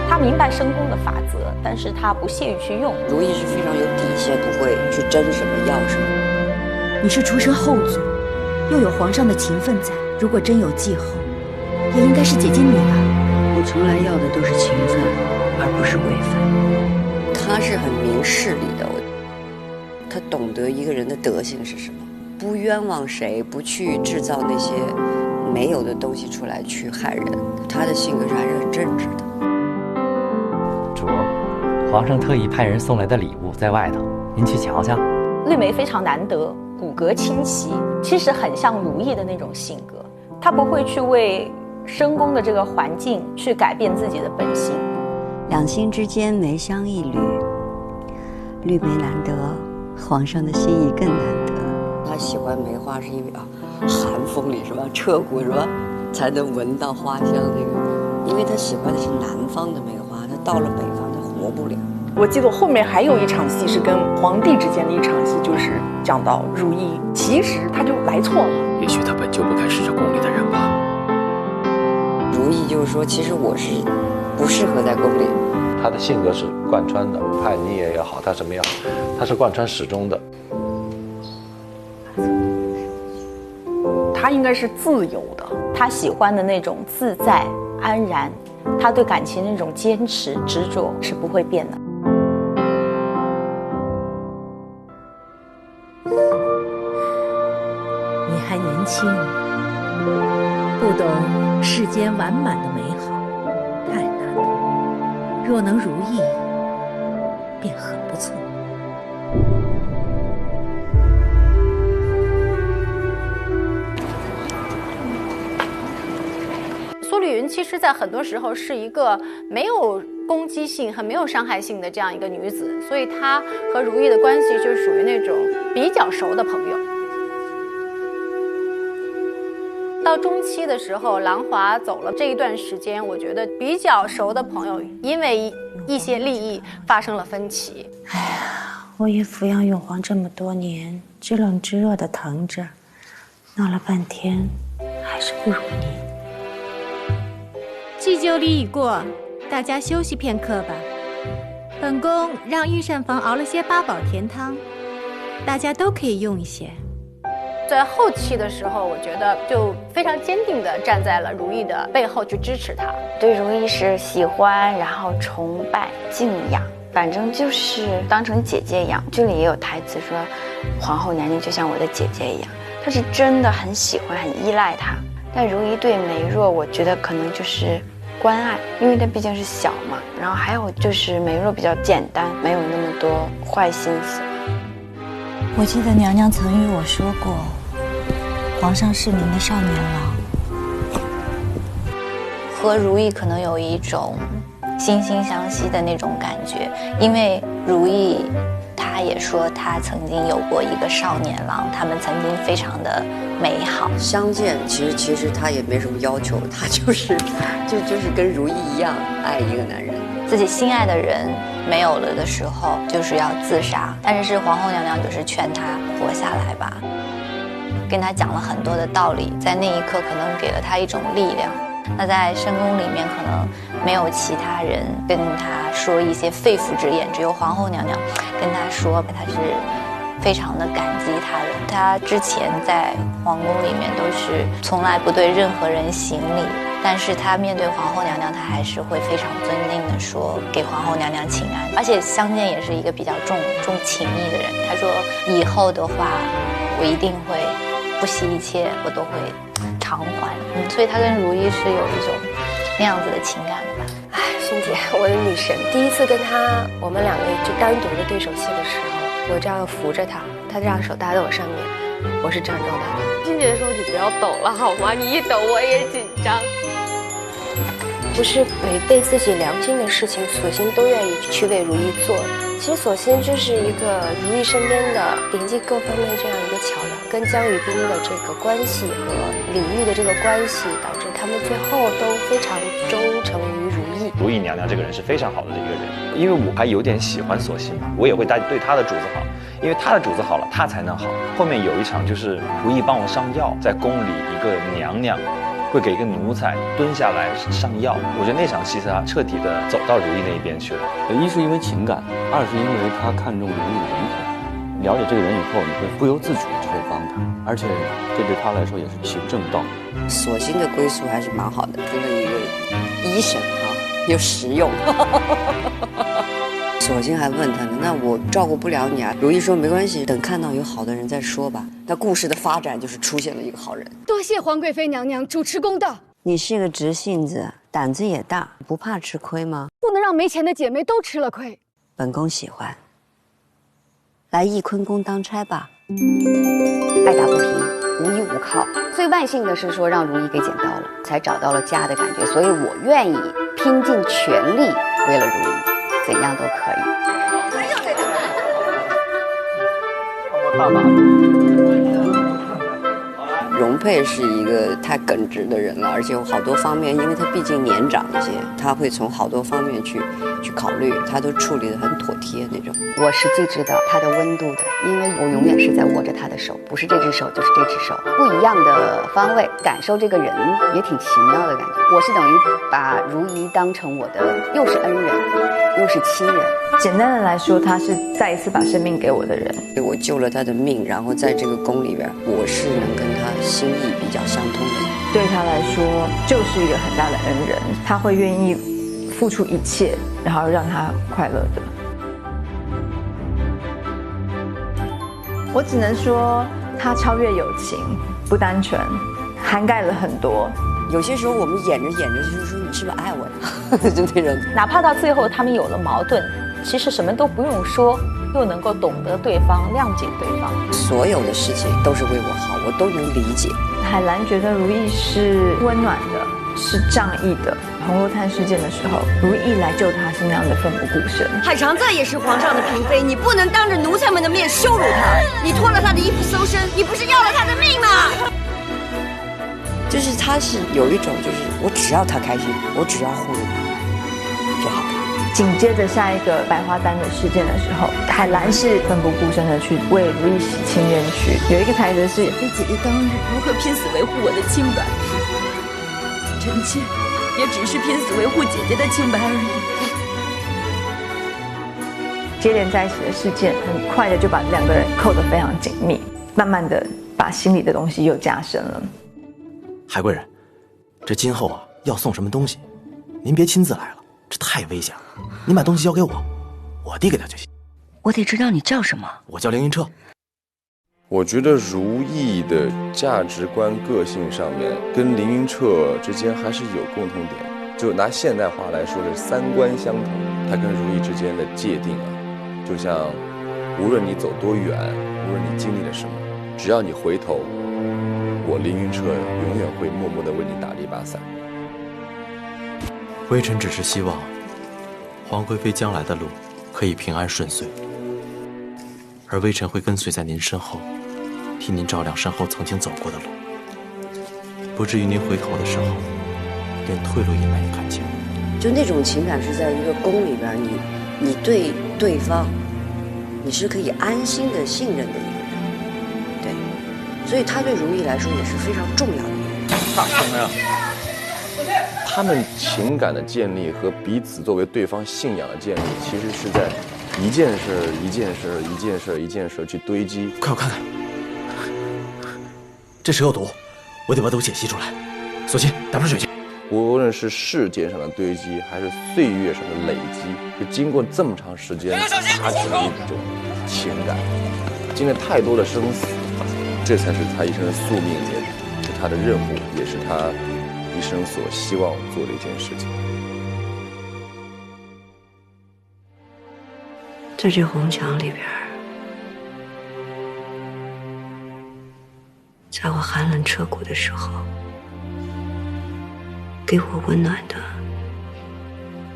他明白深宫的法则，但是他不屑于去用。如懿是非常有底线，不会去争什么要什么。你是出身后族，又有皇上的情分在，如果真有继后，也应该是姐姐你啊。我从来要的都是情分，而不是位分。他是很明事理的，他懂得一个人的德性是什么，不冤枉谁，不去制造那些没有的东西出来去害人。他的性格是还是很正直的。主，皇上特意派人送来的礼物在外头，您去瞧瞧。绿梅非常难得，骨骼清奇，其实很像如懿的那种性格。她不会去为深宫的这个环境去改变自己的本性。两心之间梅香一缕，绿梅难得，皇上的心意更难得。他喜欢梅花是因为寒风里是吧，彻骨是吧，才能闻到花香那个。因为他喜欢的是南方的梅花，他到了北方他活不了。我记得后面还有一场戏是跟皇帝之间的一场戏，就是讲到如懿，其实他就来错了。也许他本就不该是这宫里的人吧。如懿就是说，其实我是不适合在宫里。他的性格是贯穿的，叛逆也好，他什么也好，他是贯穿始终的。他应该是自由的，他喜欢的那种自在安然，他对感情那种坚持执着是不会变的。轻，不懂世间完满的美好，太难了。若能如意，便很不错。苏丽云其实在很多时候是一个没有攻击性和没有伤害性的这样一个女子，所以她和如意的关系就属于那种比较熟的朋友。到中期的时候，兰华走了这一段时间，我觉得比较熟的朋友因为一些利益发生了分歧。哎呀，我也抚养永皇这么多年，知冷知热的疼着，闹了半天，还是不如你。祭酒礼已过，大家休息片刻吧。本宫让御膳房熬了些八宝甜汤，大家都可以用一些。在后期的时候，我觉得就非常坚定地站在了如意的背后去支持她。对如意是喜欢，然后崇拜、敬仰，反正就是当成姐姐养。剧里也有台词说，皇后娘娘就像我的姐姐一样，她是真的很喜欢、很依赖她。但如意对梅若，我觉得可能就是关爱，因为她毕竟是小嘛。然后还有就是梅若比较简单，没有那么多坏心思。我记得娘娘曾与我说过，皇上是您的少年郎。和如意可能有一种惺惺相惜的那种感觉，因为如意她也说她曾经有过一个少年郎，他们曾经非常的美好相见。其实她也没什么要求，她就是跟如意一样爱一个男人。自己心爱的人没有了的时候，就是要自杀，但是皇后娘娘就是劝她活下来吧，跟她讲了很多的道理，在那一刻可能给了她一种力量。那在深宫里面可能没有其他人跟她说一些肺腑之言，只有皇后娘娘跟她说，她是非常的感激她的。她之前在皇宫里面都是从来不对任何人行礼，但是她面对皇后娘娘，她还是会非常尊敬的说给皇后娘娘请安。而且相见也是一个比较重情义的人，她说以后的话我一定会不惜一切，我都会偿还。所以她跟如意是有一种那样子的情感的吧。哎，欣姐，我的女神，第一次跟她我们两个就单独的对手戏的时候，我这样扶着她，她这样手搭在我上面，我是这样逗她的。欣姐说你不要抖了好吗？你一抖我也紧张。不是违背自己良心的事情，索性都愿意去为如意做。其实索性就是一个如意身边的连接各方面这样一个桥梁，跟江雨冰的这个关系和李煜的这个关系，导致他们最后都非常忠诚于如意。如意娘娘这个人是非常好的一个人，因为我还有点喜欢索性，我也会对她的主子好，因为她的主子好了，她才能好。后面有一场就是如意帮我上药，在宫里一个娘娘会给一个奴才蹲下来上药，我觉得那场戏是他彻底的走到如意那一边去了。一是因为情感，二是因为他看中如意的人品，了解这个人以后，你会不由自主就会帮他，而且这对他来说也是行正道。索性的归宿还是蛮好的，跟了一个医生啊，又实用。索性还问他呢，那我照顾不了你啊。如意说没关系，等看到有好的人再说吧。那故事的发展就是出现了一个好人。多谢皇贵妃娘娘主持公道。你是个直性子，胆子也大，不怕吃亏吗？不能让没钱的姐妹都吃了亏。本宫喜欢，来翊坤宫当差吧。爱打不平，无依无靠。最万幸的是说让如意给捡到了，才找到了家的感觉，所以我愿意拼尽全力为了如意，怎样都可以。爸爸，容佩是一个太耿直的人了，而且有好多方面，因为他毕竟年长一些，他会从好多方面去考虑，他都处理得很妥帖那种。我是最知道他的温度的，因为我永远是在握着他的手，不是这只手就是这只手，不一样的方位感受这个人，也挺奇妙的感觉。我是等于把如意当成我的又是恩人又是亲人。简单的来说，他是再一次把生命给我的人。我救了他的命，然后在这个宫里边，我是能跟他心意比较相通的人。对他来说，就是一个很大的恩人，他会愿意付出一切，然后让他快乐的。我只能说，他超越友情，不单纯，涵盖了很多。有些时候我们演着演着就是说你是不是爱我呀？就那种。哪怕到最后他们有了矛盾，其实什么都不用说，又能够懂得对方，谅解对方。所有的事情都是为我好，我都能理解。海兰觉得如懿是温暖的，是仗义的。红楼炭事件的时候，如懿来救他是那样的奋不顾身。海常在也是皇上的嫔妃，你不能当着奴才们的面羞辱她。你脱了她的衣服搜身，你不是要了她的命吗？就是他是有一种，就是我只要他开心，我只要护着他就好了。紧接着下一个百花丹的事件的时候，海兰是奋不顾身的去为如懿洗清冤屈。有一个台词是：妃姐姐当日如何拼死维护我的清白，臣妾也只是拼死维护姐姐的清白而已。接连在一起的事件，很快的就把两个人扣得非常紧密，慢慢的把心里的东西又加深了。海贵人，这今后啊要送什么东西，您别亲自来了，这太危险了。您把东西交给我，我递给他就行。我得知道你叫什么。我叫凌云彻。我觉得如懿的价值观、个性上面跟凌云彻之间还是有共同点。就拿现代话来说，是三观相同。他跟如懿之间的界定啊，就像无论你走多远，无论你经历了什么，只要你回头，我凌云彻永远会默默地为你打了一把伞。微臣只是希望皇贵妃将来的路可以平安顺遂，而微臣会跟随在您身后，替您照亮身后曾经走过的路，不至于您回头的时候连退路也难以看清。就那种情感是在一个宫里边，你对对方，你是可以安心的信任的一个人，对，所以他对如懿来说也是非常重要的一个人。大什么呀？他们情感的建立和彼此作为对方信仰的建立，其实是在一件事一件事一件事一件事去堆积。快我看看，这蛇有毒，我得把毒血吸出来。索性打盆水去。无论是事件上的堆积，还是岁月上的累积，就经过这么长时间，它是一种情感，经历太多的生死，这才是他一生的宿命，也是他的任务，也是他一生所希望做的一件事情。在这红墙里边，在我寒冷彻骨的时候，给我温暖的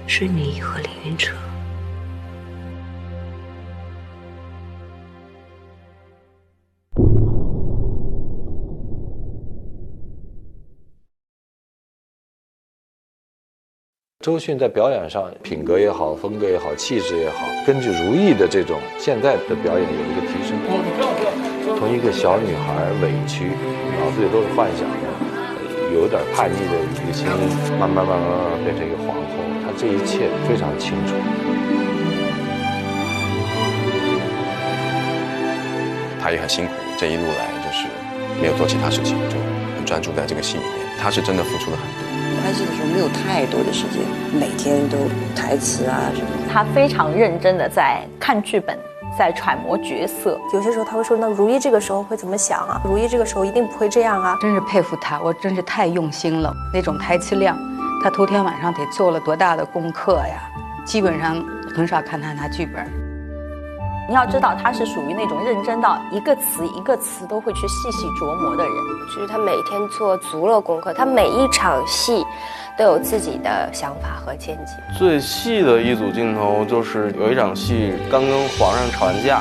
是你和凌云彻。周迅在表演上品格也好，风格也好，气质也好，根据如懿的这种现在的表演有一个提升。从一个小女孩委屈，脑子里都是幻想的，有点叛逆的一个心，慢慢变成一个皇后，她这一切非常清楚。她也很辛苦，这一路来就是没有做其他事情，就很专注在这个戏里面。她是真的付出了很多。拍戏的时候没有太多的时间，每天都台词啊什么的。他非常认真的在看剧本，在揣摩角色。有些时候他会说，那如懿这个时候会怎么想啊？如懿这个时候一定不会这样啊！真是佩服他，我真是太用心了。那种台词量，他头天晚上得做了多大的功课呀？基本上很少看他拿剧本。你要知道，他是属于那种认真到一个词一个词都会去细细琢磨的人。就是他每天做足了功课，他每一场戏都有自己的想法和见解。最细的一组镜头就是有一场戏刚跟皇上吵完架，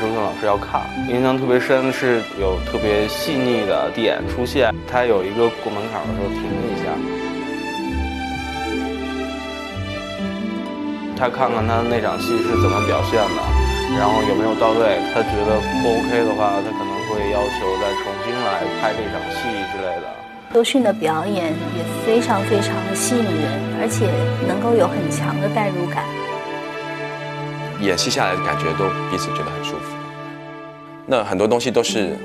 周迅老师要看，印象特别深，是有特别细腻的点出现。他有一个过门槛的时候停了一下，他看看他那场戏是怎么表现的，然后有没有到位。他觉得不 OK 的话，他可能会要求再重新来拍这场戏之类的。周迅的表演也非常非常的吸引人，而且能够有很强的代入感。演戏下来的感觉都彼此觉得很舒服。那很多东西都是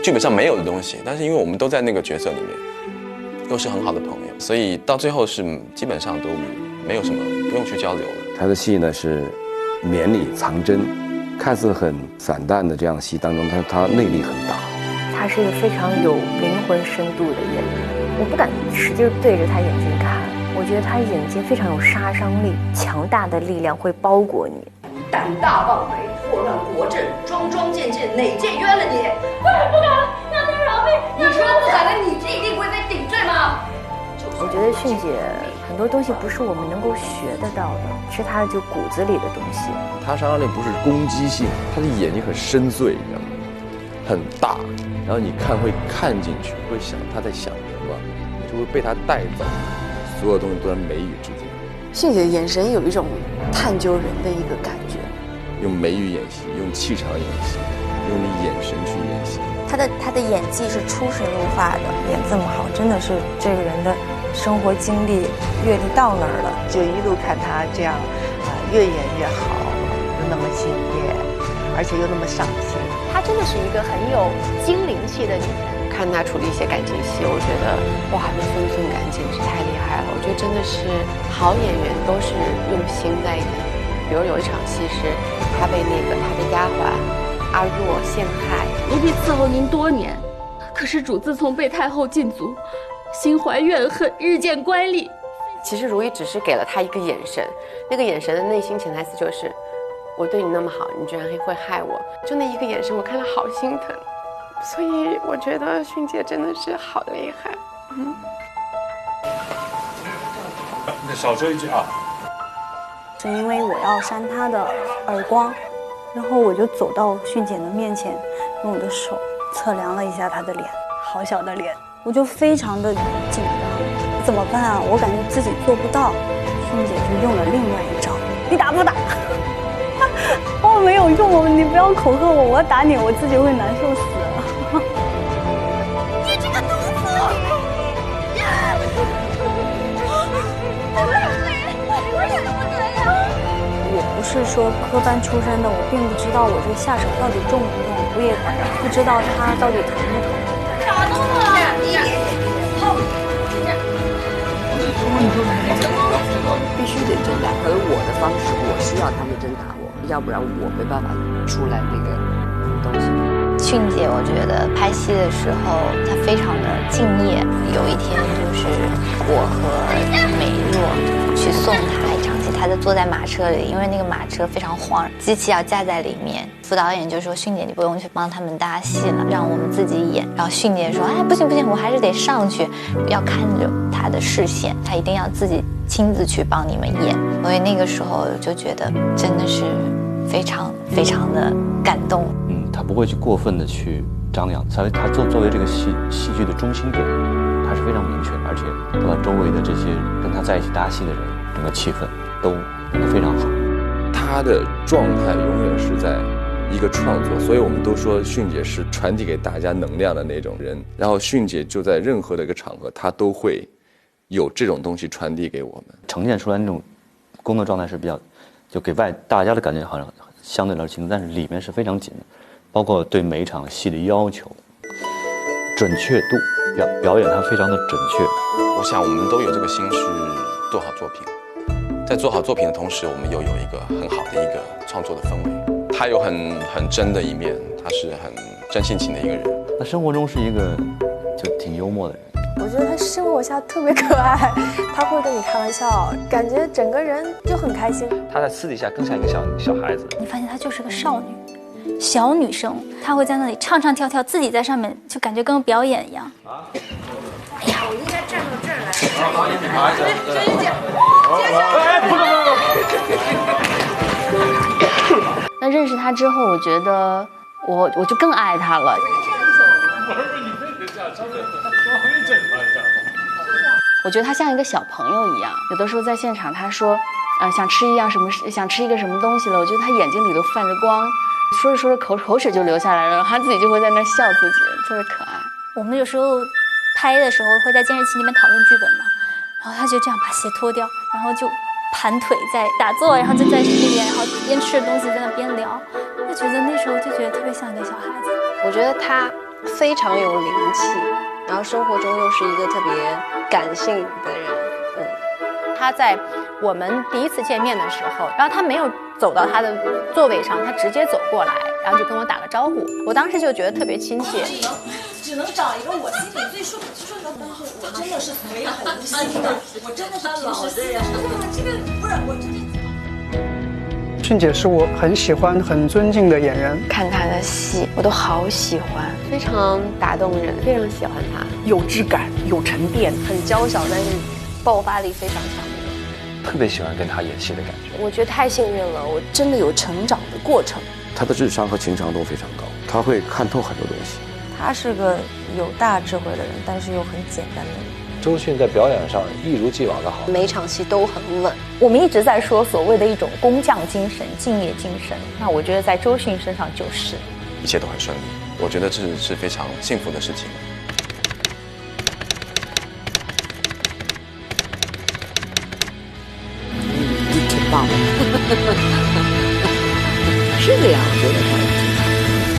剧本上没有的东西，但是因为我们都在那个角色里面，又是很好的朋友，所以到最后是基本上都没有什么不用去交流了。他的戏呢是绵里藏针，看似很散淡的这样的戏当中，他内力很大。他他是一个非常有灵魂深度的演员，我不敢使劲对着他眼睛看，我觉得他眼睛非常有杀伤力，强大的力量会包裹你。胆大妄为，祸乱国政，桩桩件件，哪件冤了你？我也不敢，娘娘饶命！你说不敢的，你一定会被顶罪吗？我觉得迅姐很多东西不是我们能够学得到的，是她就骨子里的东西。她杀伤力不是攻击性，她的眼睛很深邃，你知道吗？很大，然后你会看进去，会想她在想什么，你就会被她带走，所有东西都在眉宇之间。迅姐的眼神有一种探究人的一个感觉，用眉宇演戏，用气场演戏，用你眼神去演戏。他的演技是出神入化的，演这么好，真的是这个人的生活经历、阅历到那儿了。就一路看他这样，越演越好，又那么敬业，而且又那么上心。她真的是一个很有精灵气的女人。看她处理一些感情戏，我觉得哇，那分感简直太厉害了。我觉得真的是好演员都是用心在演。比如有一场戏是他被他的丫鬟阿若陷害，奴婢伺候您多年，可是主自从被太后禁足，心怀怨恨，日渐乖戾。其实如懿只是给了他一个眼神，那个眼神的内心潜台词就是，我对你那么好，你居然会害我。就那一个眼神，我看了好心疼。所以我觉得迅姐真的是好厉害。你少说一句啊。是因为我要扇她的耳光，然后我就走到迅姐的面前，用我的手测量了一下她的脸，好小的脸，我就非常的紧张，怎么办啊？我感觉自己做不到。迅姐就用了另外一招，你打不打？哦，没有用，你不要恐吓我，我打你，我自己会难受死。你这个毒妇！我不是说科班出身的，我并不知道我这个下手到底重不重，我也不知道他到底疼不疼。打动了！必须得真打，而我的方式，我需要他们真打我，要不然我没办法出来那个东西。迅姐，我觉得拍戏的时候她非常的敬业。有一天就是我和美若去送她一场戏，她就坐在马车里，因为那个马车非常晃，机器要架在里面。副导演就说：“迅姐，你不用去帮他们搭戏了，让我们自己演。”然后迅姐说：“哎，不行不行，我还是得上去，要看着她的视线，她一定要自己亲自去帮你们演。”所以那个时候就觉得真的是非常非常的感动。他不会去过分的去张扬，他作为这个戏剧的中心点，他是非常明确，而且他把周围的这些跟他在一起搭戏的人，整个气氛都演得非常好。他的状态永远是在一个创作，所以我们都说迅姐是传递给大家能量的那种人。然后迅姐就在任何的一个场合，她都会有这种东西传递给我们，呈现出来那种工作状态是比较，就给大家的感觉好像相对来说轻松，但是里面是非常紧的。包括对每一场戏的要求、准确度，表演它非常的准确。我想我们都有这个心去做好作品，在做好作品的同时，我们又有一个很好的一个创作的氛围。他有很真的一面，他是很真性情的一个人。他生活中是一个就挺幽默的人。我觉得他生活下特别可爱，他会跟你开玩笑，感觉整个人就很开心。他在私底下更像一个小孩子。你发现她就是个少女。小女生，她会在那里唱唱跳跳，自己在上面就感觉跟表演一样。哎呀，我应该站到这儿来。那认识他之后，我觉得我就更爱他了。我觉得他像一个小朋友一样，有的时候在现场，他说，想吃一个什么东西了，我觉得他眼睛里都泛着光。说着说着口水就流下来了，然后他自己就会在那笑自己，特别可爱。我们有时候拍的时候会在监视器里面讨论剧本嘛，然后他就这样把鞋脱掉，然后就盘腿在打坐，然后就在那边，然后边吃着东西在那边聊。我觉得那时候就觉得特别像一个小孩子。我觉得他非常有灵气，然后生活中又是一个特别感性的人。他在我们第一次见面的时候，然后他没有走到他的座位上，他直接走过来，然后就跟我打个招呼。我当时就觉得特别亲切。只能找一个我心里最舒服。说实话，但是我真的是唯恐不心的，我真的是平时心的。这个不是我真的。俊姐是我很喜欢、很尊敬的演员，看她的戏我都好喜欢，非常打动人，非常喜欢她，有质感、有沉淀，很娇小但是爆发力非常强的人。特别喜欢跟她演戏的感觉。我觉得太幸运了，我真的有成长的过程。他的智商和情商都非常高，他会看透很多东西。他是个有大智慧的人，但是又很简单的人。周迅在表演上一如既往的好，每场戏都很稳。我们一直在说所谓的一种工匠精神、敬业精神，那我觉得在周迅身上就是，一切都很顺利，我觉得这是非常幸福的事情。